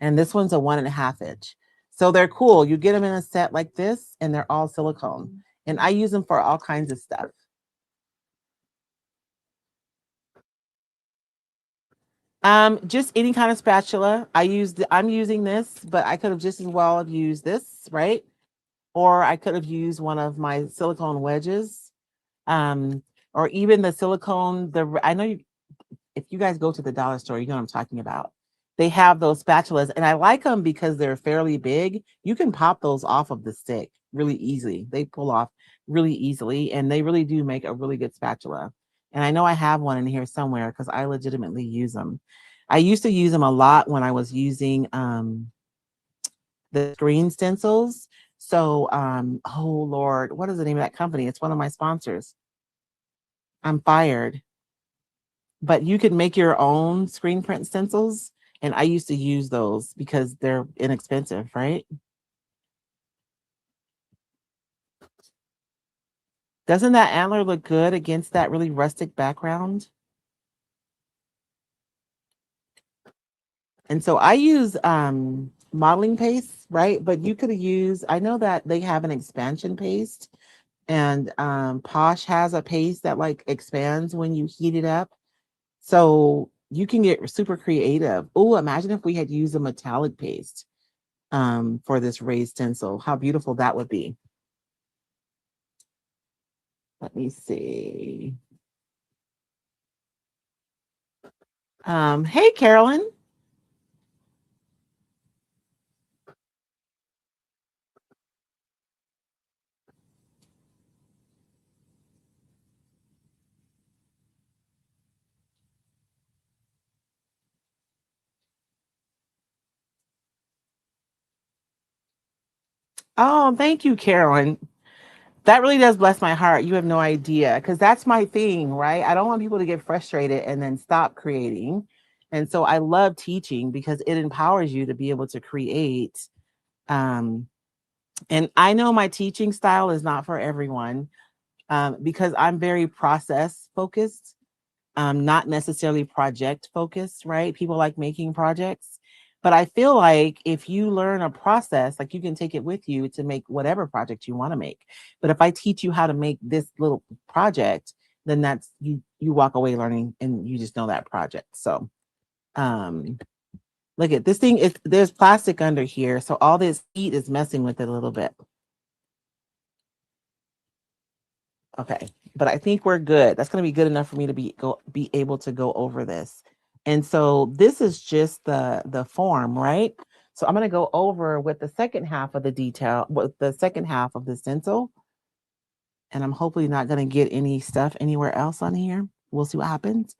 and this one's a 1.5 inch. So they're cool. You get them in a set like this, and they're all silicone. And I use them for all kinds of stuff. Just any kind of spatula. I'm using this, but I could have just as well have used this, right? Or I could have used one of my silicone wedges. Um, or even the silicone, I know if you guys go to the dollar store, you know what I'm talking about. They have those spatulas, and I like them because they're fairly big. You can pop those off of the stick really easily. They pull off really easily, and they really do make a really good spatula. And I know I have one in here somewhere because I legitimately use them. I used to use them a lot when I was using the screen stencils. So, oh Lord, what is the name of that company? It's one of my sponsors. I'm fired. But you can make your own screen print stencils. And I used to use those because they're inexpensive, right? Doesn't that antler look good against that really rustic background? And so I use modeling paste, right? But you could use, I know that they have an expansion paste, and Posh has a paste that like expands when you heat it up. So you can get super creative. Oh, imagine if we had used a metallic paste for this raised stencil. How beautiful that would be. Let me see. Hey, Carolyn. Oh, thank you, Carolyn. That really does bless my heart. You have no idea. Because that's my thing, right? I don't want people to get frustrated and then stop creating. And so I love teaching because it empowers you to be able to create. Um, and I know my teaching style is not for everyone because I'm very process focused, not necessarily project focused, right? People like making projects. But I feel like if you learn a process, like you can take it with you to make whatever project you want to make. But if I teach you how to make this little project, then that's you walk away learning and you just know that project. So um look at this thing is there's plastic under here. So all this heat is messing with it a little bit. Okay. But I think we're good. That's going to be good enough for me to be able to go over this. And so this is just the form, right? So I'm going to go over with the second half of the detail, with the second half of the stencil. And I'm hopefully not going to get any stuff anywhere else on here. We'll see what happens.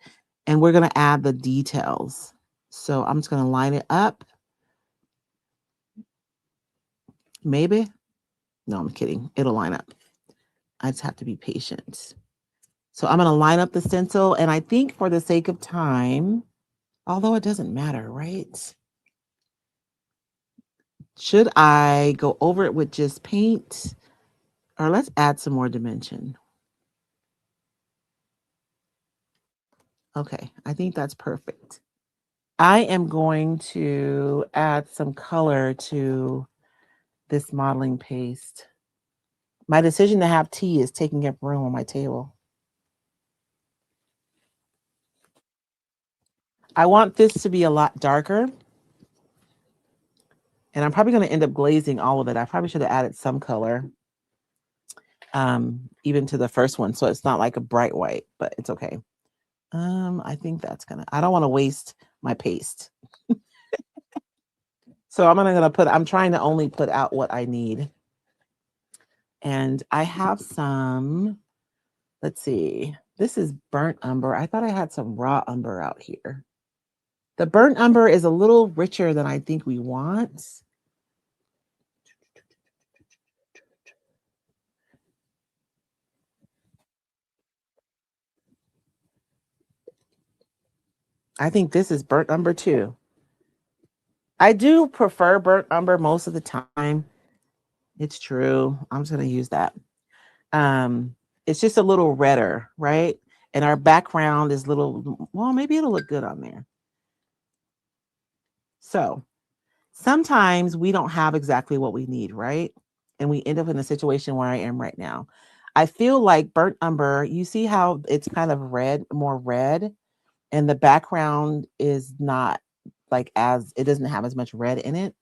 And we're going to add the details. So I'm just going to line it up. Maybe. No, I'm kidding. It'll line up. I just have to be patient. So I'm going to line up the stencil. And I think for the sake of time, although it doesn't matter, right? Should I go over it with just paint? Or let's add some more dimension. Okay, I think that's perfect. I am going to add some color to this modeling paste. My decision to have tea is taking up room on my table. I want this to be a lot darker. And I'm probably going to end up glazing all of it. I probably should have added some color, even to the first one. So it's not like a bright white, but it's okay. I think that's I don't want to waste my paste. So I'm trying to only put out what I need. And I have some, let's see, this is burnt umber. I thought I had some raw umber out here. The burnt umber is a little richer than I think we want. I think this is burnt umber too. I do prefer burnt umber most of the time. It's true. I'm just going to use that. It's just a little redder, right? And our background is little, well, maybe it'll look good on there. So sometimes we don't have exactly what we need, right? And we end up in a situation where I am right now. I feel like burnt umber, you see how it's kind of red, more red, and the background is not like it doesn't have as much red in it.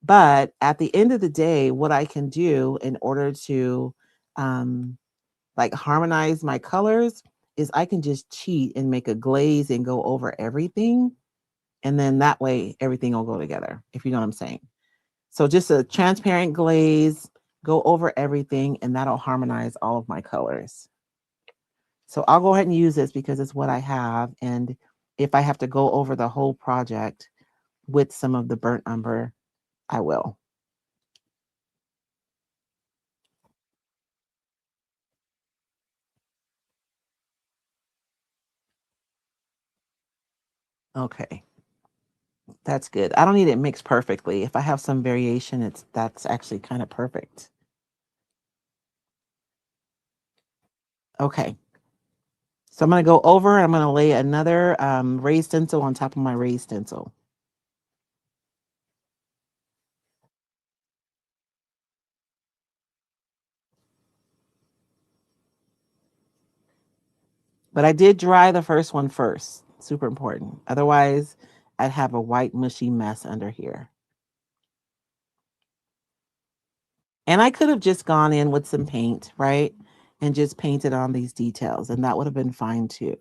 But at the end of the day, what I can do in order to um, like harmonize my colors is I can just cheat and make a glaze and go over everything. And then that way everything will go together, if you know what I'm saying. So just a transparent glaze, go over everything, and that'll harmonize all of my colors. So I'll go ahead and use this because it's what I have. And if I have to go over the whole project with some of the burnt umber, I will. Okay. That's good. I don't need it mixed perfectly. If I have some variation, that's actually kind of perfect. Okay. So I'm going to go over, I'm going to lay another raised stencil on top of my raised stencil. But I did dry the first one first. Super important. Otherwise, I'd have a white mushy mess under here. And I could have just gone in with some paint, right? And just painted on these details, and that would have been fine too.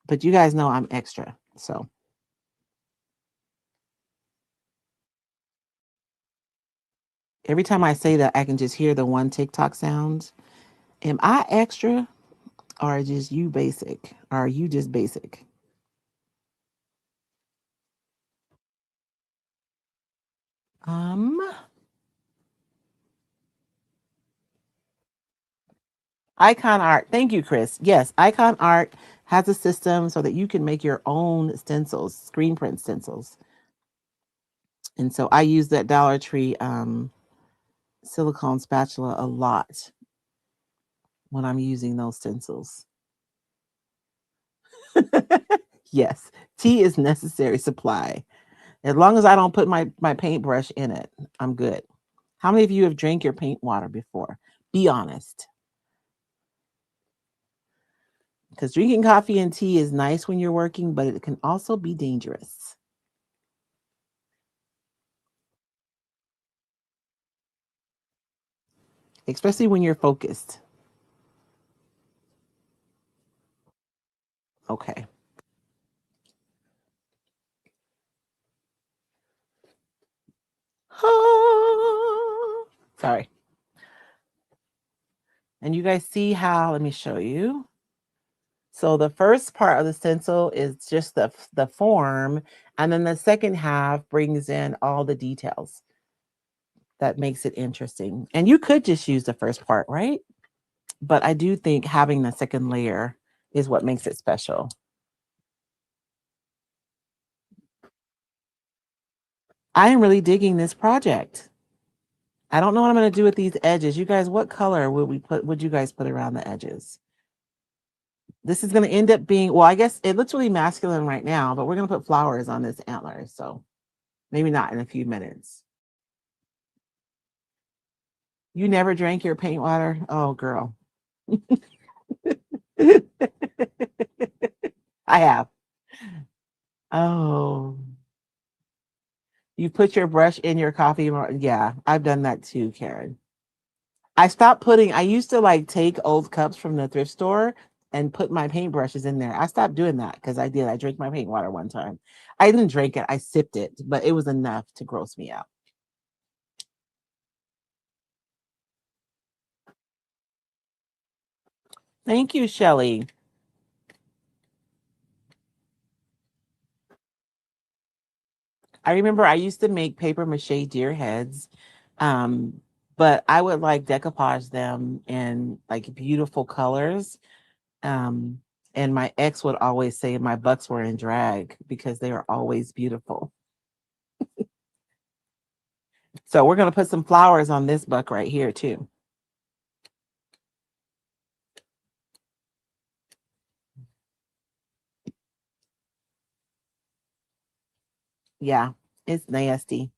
But you guys know I'm extra. So every time I say that, I can just hear the one TikTok sound. Am I extra or just you basic? Or are you just basic? Um, Icon Art. Thank you, Chris. Yes, Icon Art has a system so that you can make your own stencils, screen print stencils. And so I use that Dollar Tree silicone spatula a lot when I'm using those stencils. Yes, tea is necessary supply. As long as I don't put my paintbrush in it, I'm good. How many of you have drank your paint water before? Be honest. Because drinking coffee and tea is nice when you're working, but it can also be dangerous. Especially when you're focused. Okay. Sorry. And you guys see how, let me show you. So the first part of the stencil is just the form, and then the second half brings in all the details. That makes it interesting. And you could just use the first part, right? But I do think having the second layer is what makes it special. I am really digging this project. I don't know what I'm going to do with these edges. You guys, what color would you guys put around the edges? This is going to end up being, well, I guess it looks really masculine right now, but we're going to put flowers on this antler. So maybe not in a few minutes. You never drank your paint water? Oh, girl. I have. Oh, you put your brush in your coffee. Yeah, I've done that too, Karen. I used to like take old cups from the thrift store and put my paintbrushes in there. I stopped doing that because I drank my paint water one time. I didn't drink it, I sipped it, but it was enough to gross me out. Thank you, Shelly. I remember I used to make paper mache deer heads. Um, but I would like decoupage them in like beautiful colors. Um, and my ex would always say my bucks were in drag because they are always beautiful. So we're gonna put some flowers on this buck right here too. Yeah, it's nasty.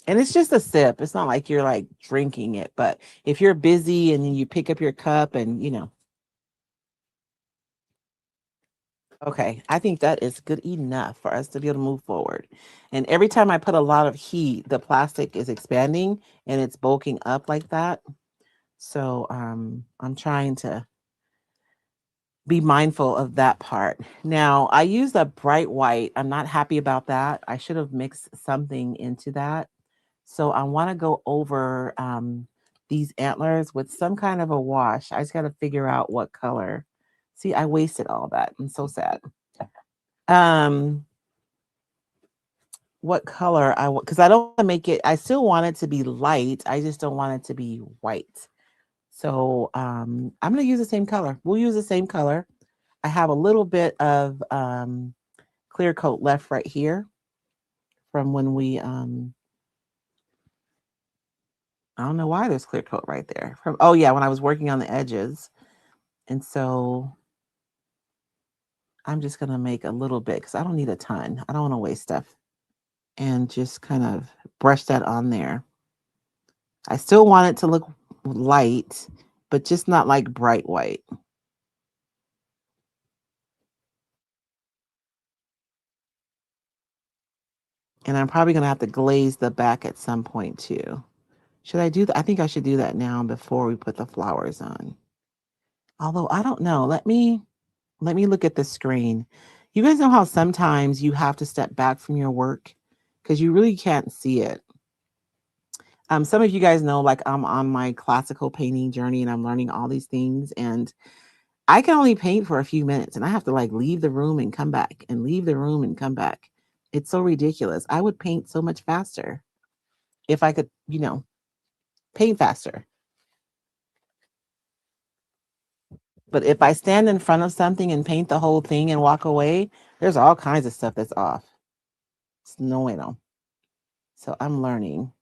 And it's just a sip. It's not like you're like drinking it, but if you're busy and then you pick up your cup and okay, I think that is good enough for us to be able to move forward. And every time I put a lot of heat, the plastic is expanding and it's bulking up like that. So I'm trying to be mindful of that part. Now, I used a bright white. I'm not happy about that. I should have mixed something into that. So I want to go over these antlers with some kind of a wash. I just got to figure out what color. See, I wasted all that. I'm so sad. Um, what color I want, because I don't want to make it, I still want it to be light. I just don't want it to be white. So I'm going to use the same color. We'll use the same color. I have a little bit of clear coat left right here from when we I don't know why there's clear coat right there. From oh yeah, when I was working on the edges. And so I'm just gonna make a little bit because I don't need a ton. I don't want to waste stuff. And just kind of brush that on there. I still want it to look light, but just not like bright white. And I'm probably gonna have to glaze the back at some point too. Should I do that? I think I should do that now before we put the flowers on. Although I don't know. Let me look at the screen. You guys know how sometimes you have to step back from your work because you really can't see it. Some of you guys know, like I'm on my classical painting journey and I'm learning all these things, and I can only paint for a few minutes, and I have to like leave the room and come back, and leave the room and come back. It's so ridiculous. I would paint so much faster if I could, paint faster. But if I stand in front of something and paint the whole thing and walk away, there's all kinds of stuff that's off. It's no bueno. So I'm learning.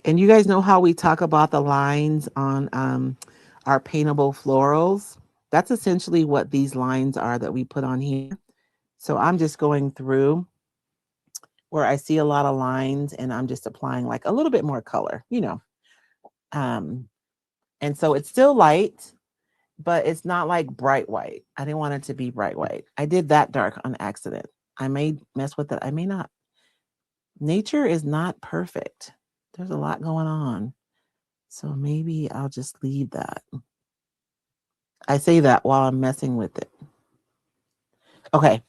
And you guys know how we talk about the lines on our paintable florals? That's essentially what these lines are that we put on here. So I'm just going through where I see a lot of lines and I'm just applying like a little bit more color, you know. Um, and so it's still light, but it's not like bright white. I didn't want it to be bright white. I did that dark on accident. I may mess with it. I may not. Nature is not perfect. There's a lot going on. So maybe I'll just leave that. I say that while I'm messing with it. Okay.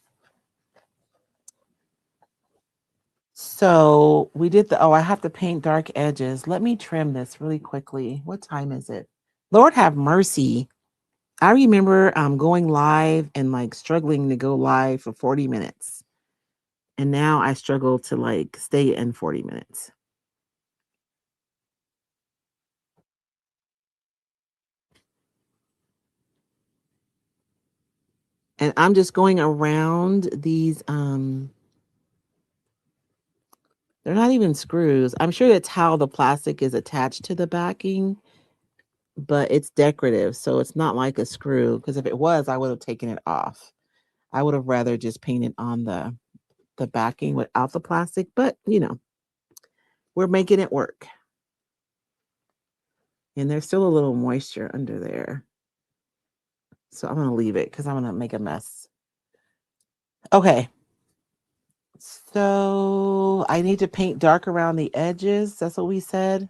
So we did I have to paint dark edges. Let me trim this really quickly. What time is it? Lord have mercy. I remember going live and like struggling to go live for 40 minutes. And now I struggle to like stay in 40 minutes. And I'm just going around these they're not even screws. I'm sure that's how the plastic is attached to the backing, but it's decorative, so it's not like a screw, because if it was, I would have taken it off. I would have rather just painted on the backing without the plastic, but you know, we're making it work. And there's still a little moisture under there. So I'm going to leave it because I'm going to make a mess. Okay. So I need to paint dark around the edges. That's what we said.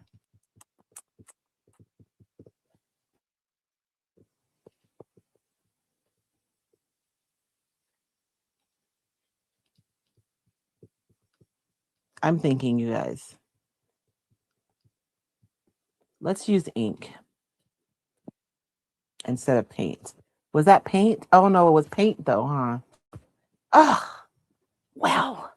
I'm thinking, you guys. Let's use ink instead of paint. Was that paint? Oh no, it was paint though, huh? Oh, wow.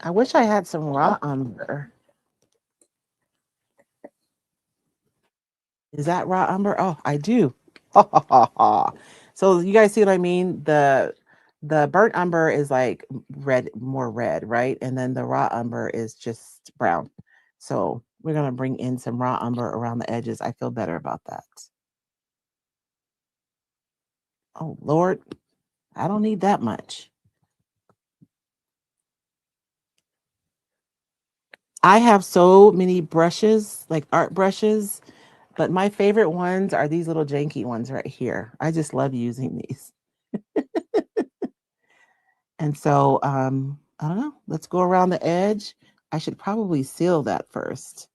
I wish I had some raw umber. Is that raw umber? Oh, I do. So you guys see what I mean? The burnt umber is like red, more red, right? And then the raw umber is just brown. So we're gonna bring in some raw umber around the edges. I feel better about that. Oh Lord, I don't need that much. I have so many brushes, like art brushes, but my favorite ones are these little janky ones right here. I just love using these. And so, I don't know. Let's go around the edge. I should probably seal that first.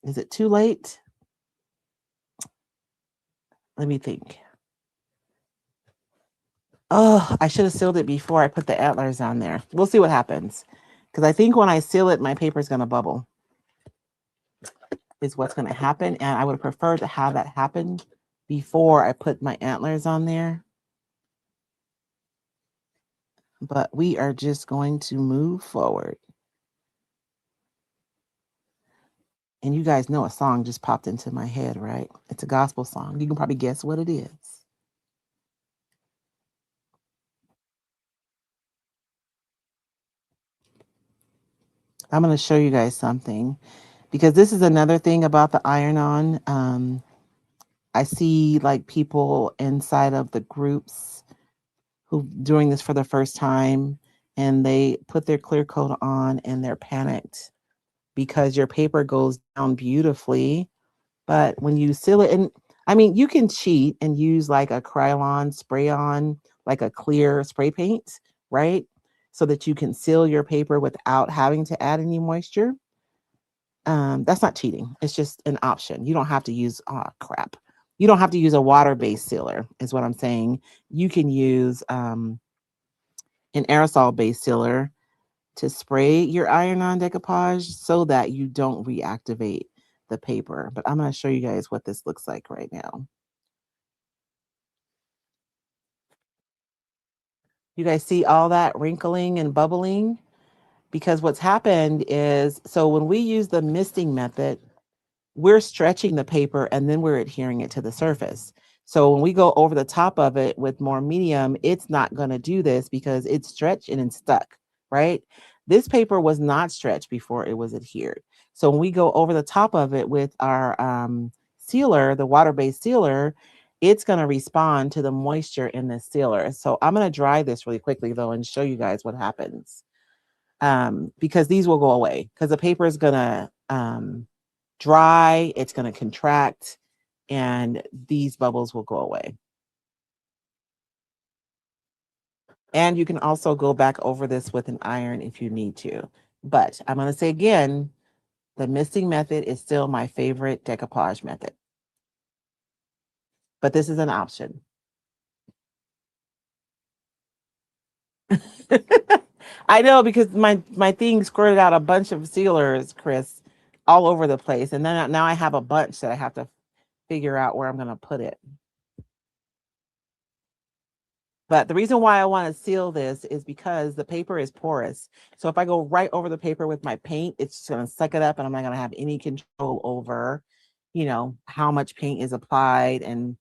Is it too late? Let me think. Oh, I should have sealed it before I put the antlers on there. We'll see what happens. Because I think when I seal it, my paper is going to bubble, is what's going to happen. And I would prefer to have that happen before I put my antlers on there. But we are just going to move forward. And you guys know a song just popped into my head, right? It's a gospel song. You can probably guess what it is. I'm going to show you guys something, because this is another thing about the iron on. I see like people inside of the groups who doing this for the first time, and they put their clear coat on and they're panicked because your paper goes down beautifully. But when you seal it, and I mean, you can cheat and use like a Krylon spray on, like a clear spray paint, right? So that you can seal your paper without having to add any moisture. That's not cheating. It's just an option. You don't have to use, oh crap. You don't have to use a water-based sealer, is what I'm saying. You can use an aerosol-based sealer to spray your iron-on decoupage so that you don't reactivate the paper. But I'm going to show you guys what this looks like right now. You guys see all that wrinkling and bubbling? Because what's happened is, so when we use the misting method, we're stretching the paper and then we're adhering it to the surface. So when we go over the top of it with more medium, it's not going to do this because it's stretched and it's stuck, right? This paper was not stretched before it was adhered. So when we go over the top of it with our sealer, the water-based sealer, it's going to respond to the moisture in the sealer. So I'm going to dry this really quickly though and show you guys what happens. Because these will go away because the paper is going to dry, it's going to contract, and these bubbles will go away. And you can also go back over this with an iron if you need to. But I'm going to say again, the misting method is still my favorite decoupage method. But this is an option. I know, because my thing squirted out a bunch of sealers, Chris, all over the place. And then now I have a bunch that I have to figure out where I'm going to put it. But the reason why I want to seal this is because the paper is porous. So if I go right over the paper with my paint, it's just going to suck it up and I'm not going to have any control over, how much paint is applied, and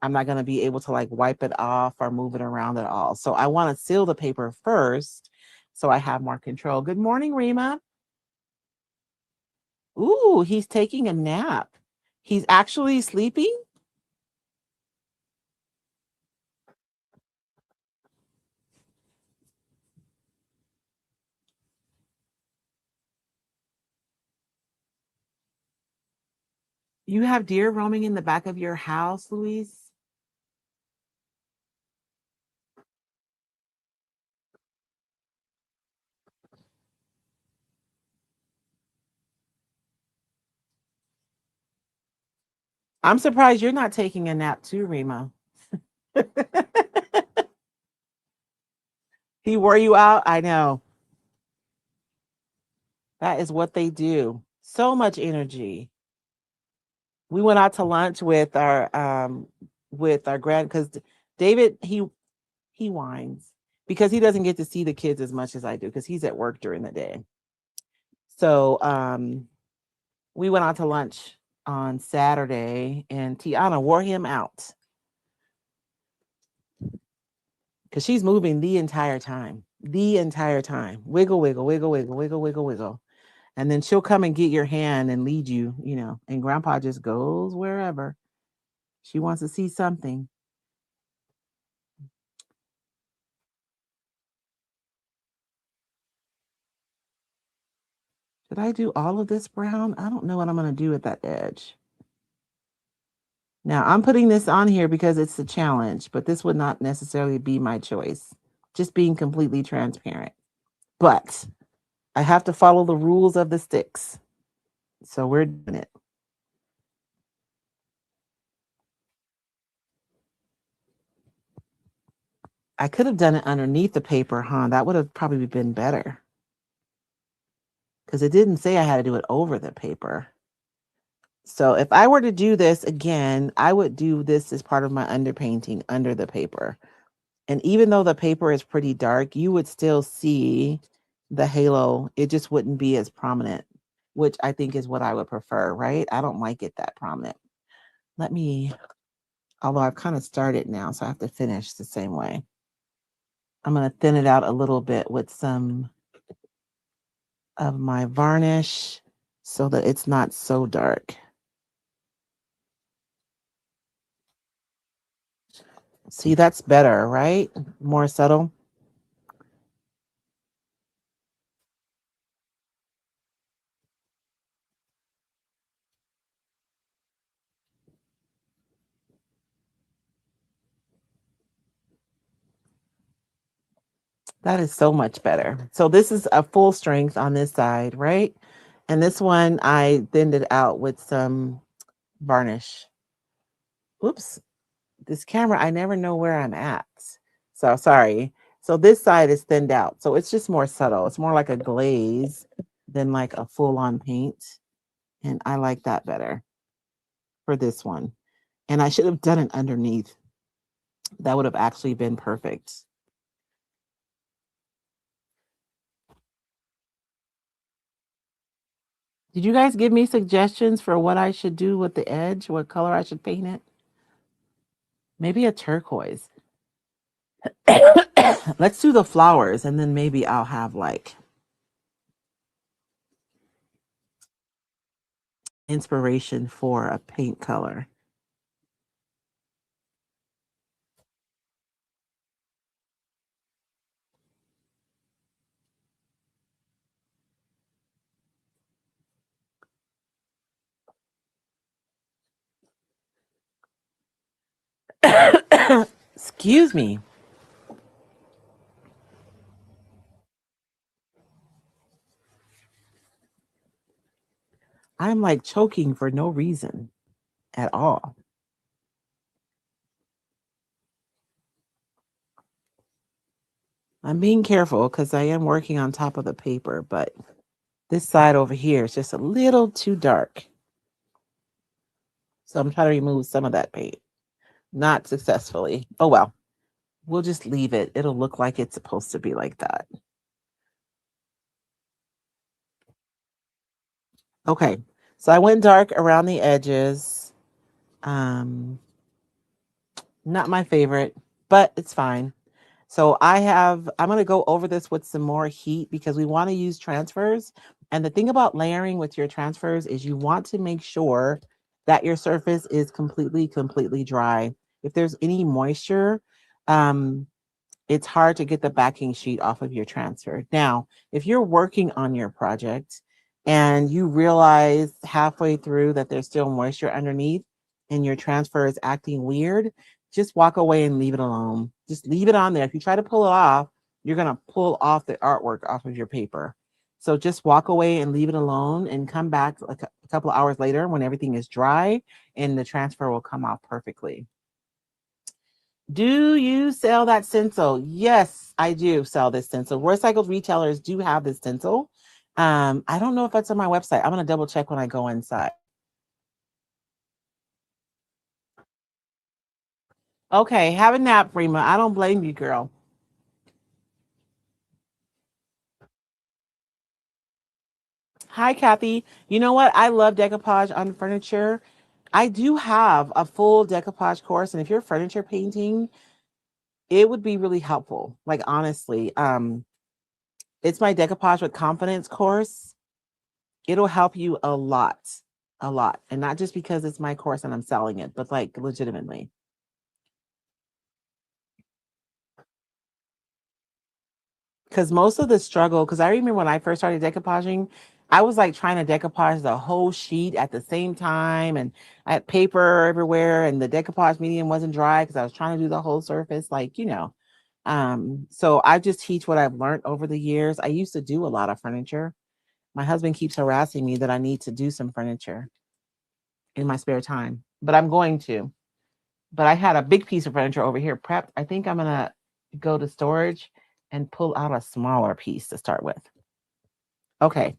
I'm not going to be able to like wipe it off or move it around at all. So I want to seal the paper first so I have more control. Good morning, Rima. Ooh, he's taking a nap. He's actually sleeping? You have deer roaming in the back of your house, Louise? I'm surprised you're not taking a nap too, Rima. He wore you out? I know. That is what they do. So much energy. We went out to lunch with our grand, because David, he whines because he doesn't get to see the kids as much as I do because he's at work during the day. So we went out to lunch on Saturday and Tiana wore him out because she's moving the entire time. The entire time. Wiggle, wiggle, wiggle, wiggle, wiggle, wiggle, wiggle. And then she'll come and get your hand and lead you, and grandpa just goes wherever. She wants to see something. Did I do all of this brown? I don't know what I'm going to do at that edge. Now, I'm putting this on here because it's a challenge, but this would not necessarily be my choice. Just being completely transparent. But I have to follow the rules of the sticks. So we're doing it. I could have done it underneath the paper, huh? That would have probably been better. Because it didn't say I had to do it over the paper. So if I were to do this again, I would do this as part of my underpainting under the paper. And even though the paper is pretty dark, you would still see the halo. It just wouldn't be as prominent, which I think is what I would prefer, right? I don't like it that prominent. Although I've kind of started now, so I have to finish the same way. I'm going to thin it out a little bit with some of my varnish so that it's not so dark. See, that's better, right? More subtle. That is so much better. So this is a full strength on this side, right? And this one, I thinned it out with some varnish. Oops, this camera, I never know where I'm at. So sorry. So this side is thinned out. So it's just more subtle. It's more like a glaze than like a full on paint. And I like that better for this one. And I should have done it underneath. That would have actually been perfect. Did you guys give me suggestions for what I should do with the edge? What color I should paint it? Maybe a turquoise. Let's do the flowers and then maybe I'll have like inspiration for a paint color. Excuse me. I'm like choking for no reason at all. I'm being careful because I am working on top of the paper, but this side over here is just a little too dark. So I'm trying to remove some of that paint. Not successfully. Oh well. We'll just leave it. It'll look like it's supposed to be like that. Okay. So I went dark around the edges. Um, Not my favorite, but it's fine. So I'm going to go over this with some more heat because we want to use transfers. And the thing about layering with your transfers is you want to make sure that your surface is completely dry. If there's any moisture, um, it's hard to get the backing sheet off of your transfer. Now, if you're working on your project and you realize halfway through that there's still moisture underneath and your transfer is acting weird, just walk away and leave it alone. Just leave it on there. If you try to pull it off, you're going to pull off the artwork off of your paper. So just walk away and leave it alone and come back like a couple of hours later when everything is dry and the transfer will come out perfectly. Do you sell that stencil? Yes, I do sell this stencil. Recycled retailers do have this stencil. I don't know if that's on my website. I'm gonna double check when I go inside. Okay, have a nap, Rima. I don't blame you, girl. Hi, Kathy. You know what? I love decoupage on furniture. I do have a full decoupage course, and if you're furniture painting, it would be really helpful. Like honestly, it's my decoupage with confidence course. It'll help you a lot. And not just because it's my course and I'm selling it, but like legitimately. Because most of the struggle, because I remember when I first started decoupaging, I was like trying to decoupage the whole sheet at the same time. And I had paper everywhere, and the decoupage medium wasn't dry because I was trying to do the whole surface, like, you know. So I just teach what I've learned over the years. I used to do a lot of furniture. My husband keeps harassing me that I need to do some furniture in my spare time, but I'm going to. But I had a big piece of furniture over here prepped. I think I'm gonna go to storage and pull out a smaller piece to start with. Okay.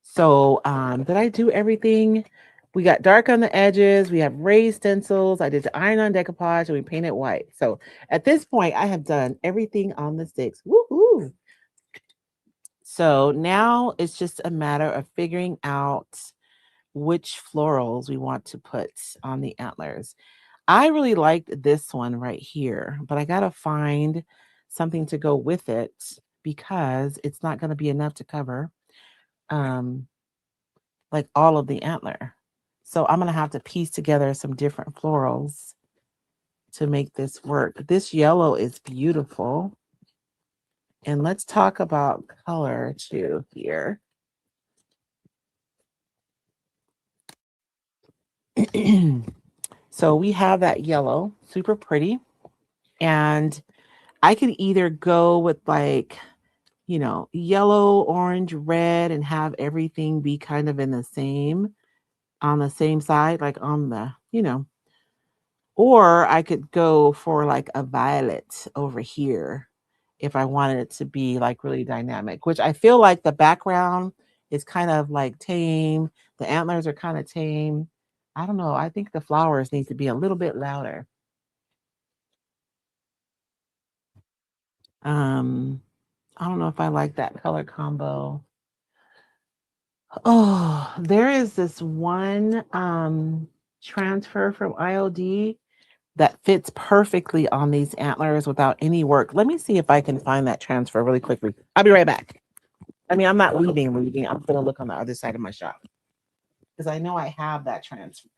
So did I do everything? We got dark on the edges. We have raised stencils. I did the iron on decoupage and we painted white. So at this point, I have done everything on the sticks. Woohoo! So now it's just a matter of figuring out which florals we want to put on the antlers. I really liked this one right here, but I gotta find something to go with it because it's not gonna be enough to cover um like all of the antler. So I'm gonna have to piece together some different florals to make this work. This yellow is beautiful. And let's talk about color too here. So we have that yellow, super pretty. And I could either go with like, you know, yellow, orange, red, and have everything be kind of in the same on the same side, like on the, you know, Or I could go for like a violet over here if I wanted it to be like really dynamic, which I feel like the background is kind of like tame. The antlers are kind of tame. I don't know. I think the flowers need to be a little bit louder. Um, I don't know if I like that color combo. Oh, there is this one transfer from IOD that fits perfectly on these antlers without any work. Let me see if I can find that transfer really quickly. I'll be right back. I mean, I'm not leaving. I'm going to look on the other side of my shop because I know I have that transfer.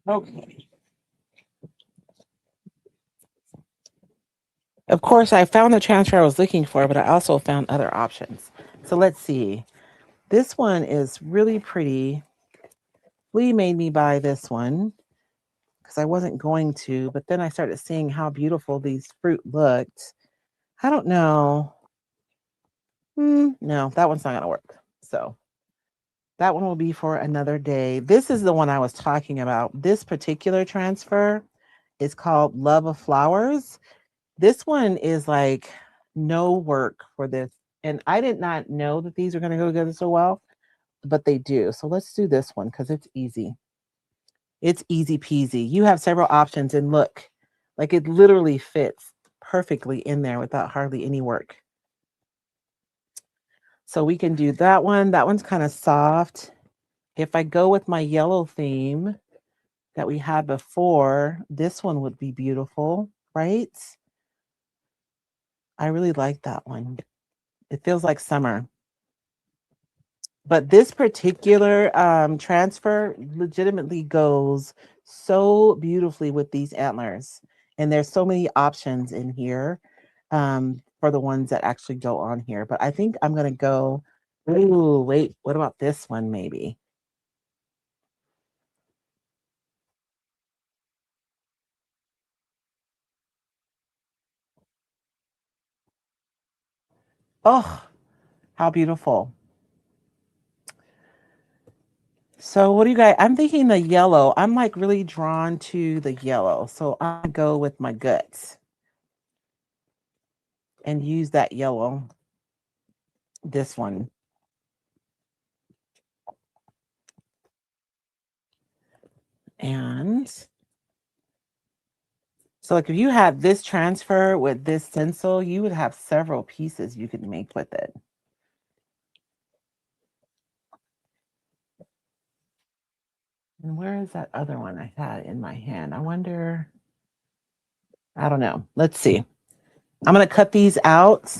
Okay. Of course, I found the transfer I was looking for, but I also found other options. So let's see. This one is really pretty. Lee made me buy this one because I wasn't going to, but then I started seeing how beautiful these fruit looked. I don't know. No, that one's not going to work. So that one will be for another day. This is the one I was talking about. This particular transfer is called Love of Flowers. This one is like no work for this. And I did not know that these are going to go together so well, but they do. So let's do this one because it's easy. It's easy peasy. You have several options, and look, like it literally fits perfectly in there without hardly any work. So we can do that one. That one's kind of soft. If I go with my yellow theme that we had before, this one would be beautiful, right? I really like that one. It feels like summer. But this particular transfer legitimately goes so beautifully with these antlers. And there's so many options in here for the ones that actually go on here. But I think I'm going to go, ooh, wait, what about this one maybe? Oh, how beautiful. So what do you guys, I'm thinking the yellow. I'm like really drawn to the yellow. So I go with my guts and use that yellow, this one. And so like if you had this transfer with this stencil, you would have several pieces you could make with it. And where is that other one I had in my hand? I wonder, I don't know. Let's see. I'm going to cut these out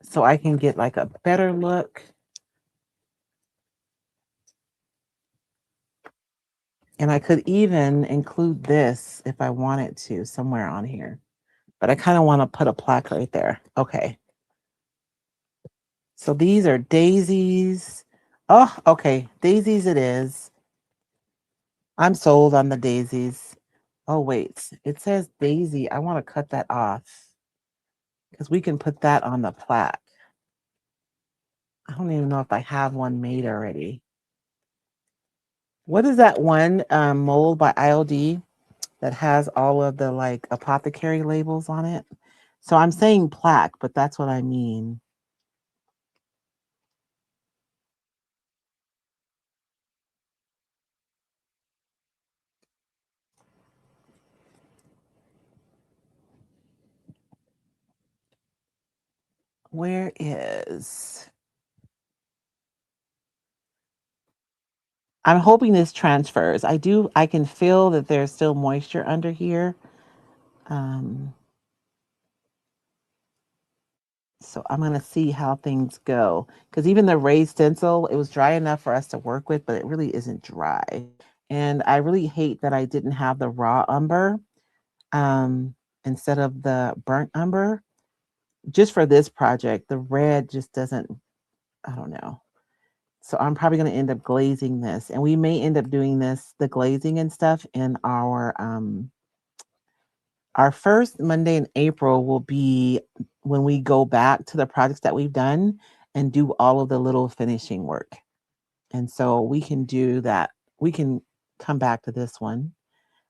so I can get like a better look. And I could even include this if I wanted to somewhere on here. But I kind of want to put a plaque right there. Okay. So these are daisies. Oh, okay. Daisies it is. I'm sold on the daisies. Oh, wait. It says daisy. I want to cut that off because we can put that on the plaque. I don't even know if I have one made already. What is that one mold by ILD that has all of the like apothecary labels on it. So I'm saying plaque, but that's what I mean. Where is I'm hoping this transfers. I can feel that there's still moisture under here. Um, so I'm gonna see how things go. Because even the raised stencil, it was dry enough for us to work with, but it really isn't dry. And I really hate that I didn't have the raw umber instead of the burnt umber. Just for this project, the red just doesn't, I don't know. So I'm probably going to end up glazing this, and we may end up doing this, the glazing and stuff, in our first Monday in April will be when we go back to the projects that we've done and do all of the little finishing work. And so we can do that. We can come back to this one,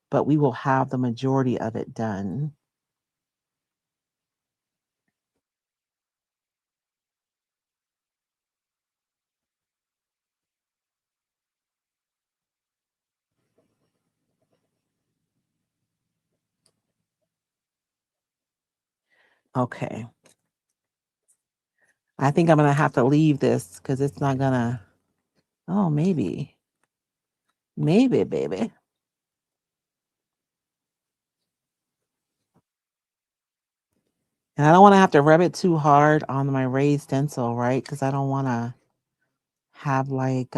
but we will have the majority of it done. Okay. I think I'm going to have to leave this because it's not going to. Oh, maybe. Maybe, baby. And I don't want to have to rub it too hard on my raised stencil, right? Because I don't want to have like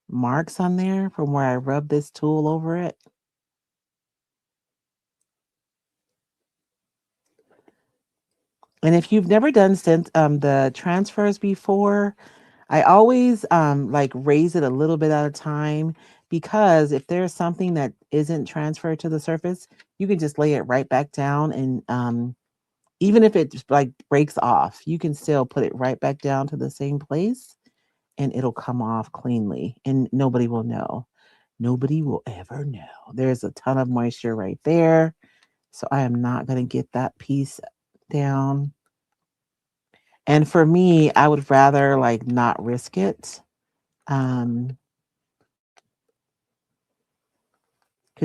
marks on there from where I rub this tool over it. And if you've never done the transfers before, I always like raise it a little bit at a time, because if there's something that isn't transferred to the surface, you can just lay it right back down, and even if it just like breaks off, you can still put it right back down to the same place and it'll come off cleanly and nobody will know. Nobody will ever know. There's a ton of moisture right there. So I am not going to get that piece down. And for me, I would rather like not risk it. Because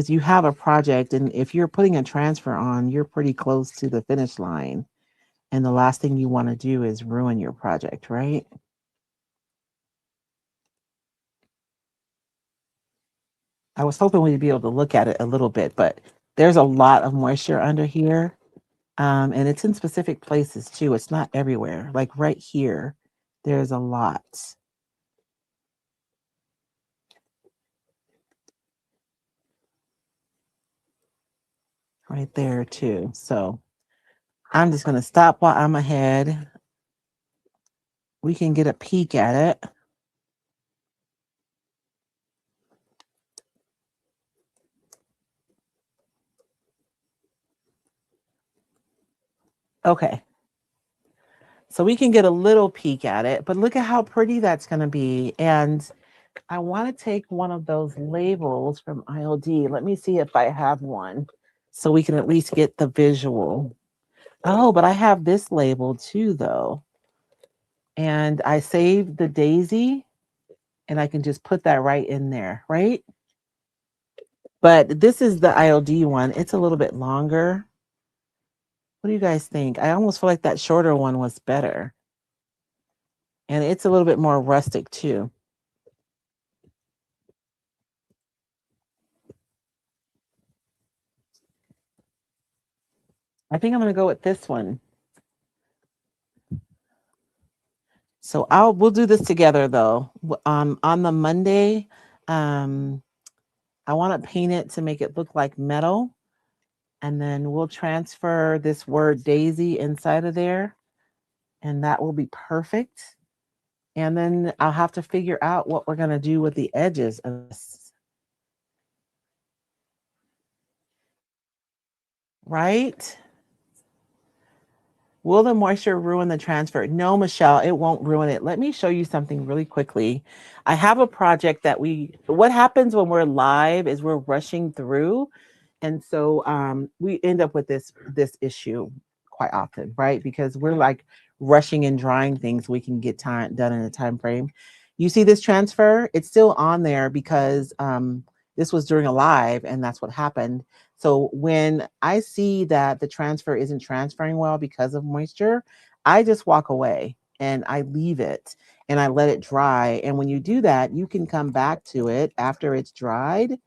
you have a project, and if you're putting a transfer on, you're pretty close to the finish line. And the last thing you want to do is ruin your project, right? I was hoping we'd be able to look at it a little bit, but there's a lot of moisture under here. And it's in specific places too. It's not everywhere. Like right here, there's a lot right there too. So I'm just going to stop while I'm ahead. We can get a peek at it. Okay. So we can get a little peek at it, but look at how pretty that's going to be. And I want to take one of those labels from ILD. Let me see if I have one so we can at least get the visual. Oh, but I have this label too, though. And I saved the daisy and I can just put that right in there, right? But this is the ILD one. It's a little bit longer. What do you guys think? I almost feel like that shorter one was better. And it's a little bit more rustic too. I think I'm going to go with this one. So we'll do this together though. On the Monday, um, I want to paint it to make it look like metal, and then we'll transfer this word daisy inside of there, and that will be perfect. And then I'll have to figure out what we're gonna do with the edges of this, right? Will the moisture ruin the transfer? No, Michelle, it won't ruin it. Let me show you something really quickly. I have a project that what happens when we're live is we're rushing through. And so we end up with this issue quite often, right? Because we're like rushing and drying things we can get time done in a time frame. You see this transfer? It's still on there because this was during a live and that's what happened. So when I see that the transfer isn't transferring well because of moisture, I just walk away and I leave it and I let it dry. And when you do that, you can come back to it after it's dried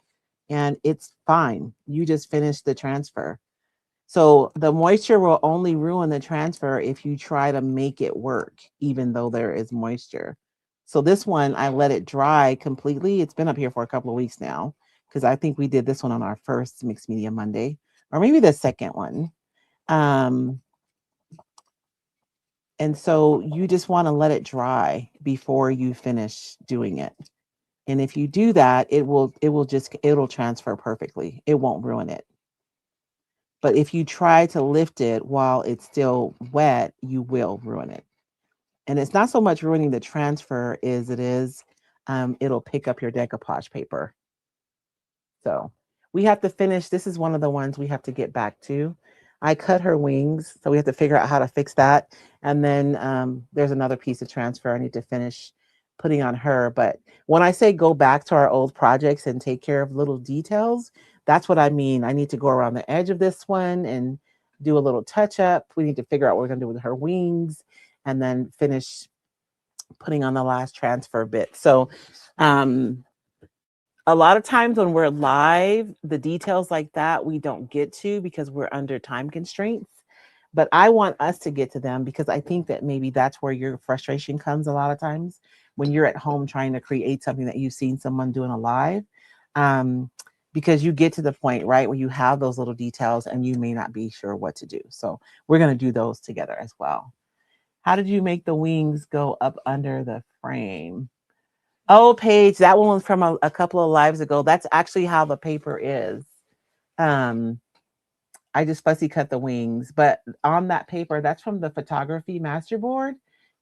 and it's fine. You just finish the transfer. So the moisture will only ruin the transfer if you try to make it work, even though there is moisture. So this one, I let it dry completely. It's been up here for a couple of weeks now because I think we did this one on our first Mixed Media Monday, or maybe the second one. Um, and so you just want to let it dry before you finish doing it. And if you do that, it'll transfer perfectly. It won't ruin it. But if you try to lift it while it's still wet, you will ruin it. And it's not so much ruining the transfer as it is, it'll pick up your decoupage paper. So we have to finish. This is one of the ones we have to get back to. I cut her wings, so we have to figure out how to fix that. And then there's another piece of transfer I need to finish putting on her. But when I say go back to our old projects and take care of little details, that's what I mean. I need to go around the edge of this one and do a little touch up. We need to figure out what we're going to do with her wings and then finish putting on the last transfer bit. So a lot of times when we're live, the details like that we don't get to because we're under time constraints. But I want us to get to them because I think that maybe that's where your frustration comes a lot of times when you're at home trying to create something that you've seen someone doing a live. Because you get to the point, right, where you have those little details and you may not be sure what to do. So we're going to do those together as well. How did you make the wings go up under the frame? Oh, Paige, that one was from a couple of lives ago. That's actually how the paper is. Um, I just fussy cut the wings, but on that paper, that's from the photography masterboard.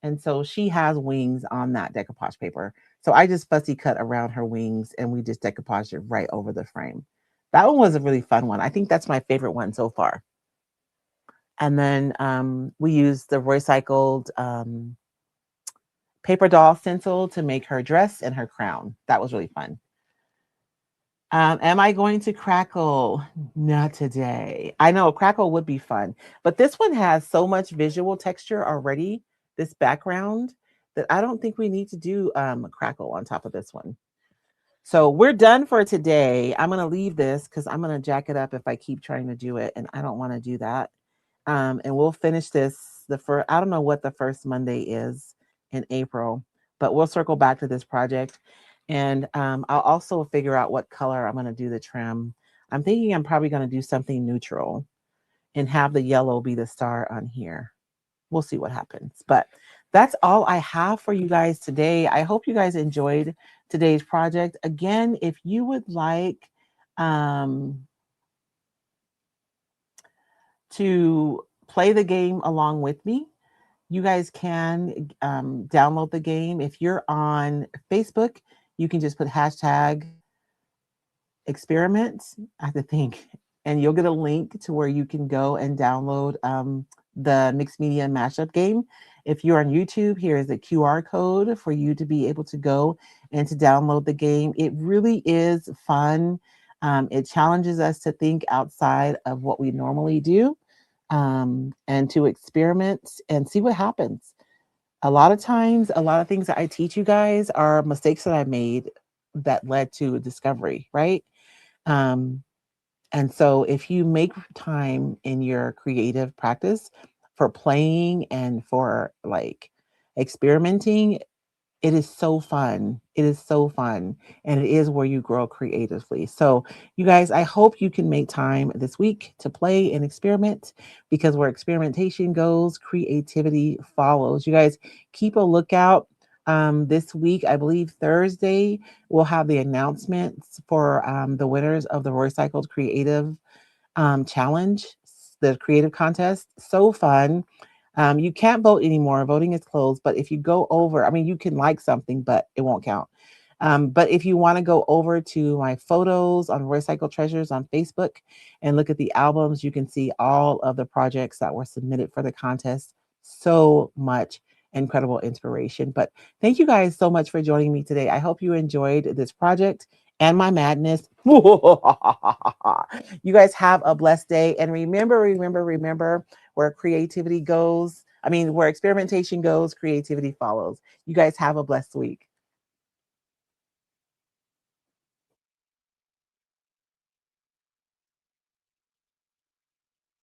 And so she has wings on that decoupage paper. So I just fussy cut around her wings and we just decoupaged it right over the frame. That one was a really fun one. I think that's my favorite one so far. And then we used the recycled paper doll stencil to make her dress and her crown. That was really fun. Am I going to Crackle? Not today. I know Crackle would be fun, but this one has so much visual texture already, this background, that I don't think we need to do Crackle on top of this one. So we're done for today. I'm going to leave this because I'm going to jack it up if I keep trying to do it, and I don't want to do that. And we'll finish this I don't know what the first Monday is in April, but we'll circle back to this project. And I'll also figure out what color I'm going to do the trim. I'm thinking I'm probably going to do something neutral and have the yellow be the star on here. We'll see what happens. But that's all I have for you guys today. I hope you guys enjoyed today's project. Again, if you would like to play the game along with me, you guys can download the game. If you're on Facebook, you can just put hashtag experiment, I have to think, and you'll get a link to where you can go and download the mixed media mashup game. If you're on YouTube, here is a QR code for you to be able to go and to download the game. It really is fun. It challenges us to think outside of what we normally do and to experiment and see what happens. A lot of times, a lot of things that I teach you guys are mistakes that I made that led to a discovery, right? Um, and so if you make time in your creative practice for playing and for like experimenting, it is so fun. It is so fun. And it is where you grow creatively. So, you guys, I hope you can make time this week to play and experiment because where experimentation goes, creativity follows. You guys keep a lookout. This week, I believe Thursday, we'll have the announcements for the winners of the Recycled Creative Challenge, the creative contest. So fun. You can't vote anymore. Voting is closed. But if you go over, I mean, you can like something, but it won't count. But if you want to go over to my photos on Recycle Treasures on Facebook and look at the albums, you can see all of the projects that were submitted for the contest. So much incredible inspiration. But thank you guys so much for joining me today. I hope you enjoyed this project and my madness. You guys have a blessed day. And remember, where creativity goes, I mean, where experimentation goes, creativity follows. You guys have a blessed week.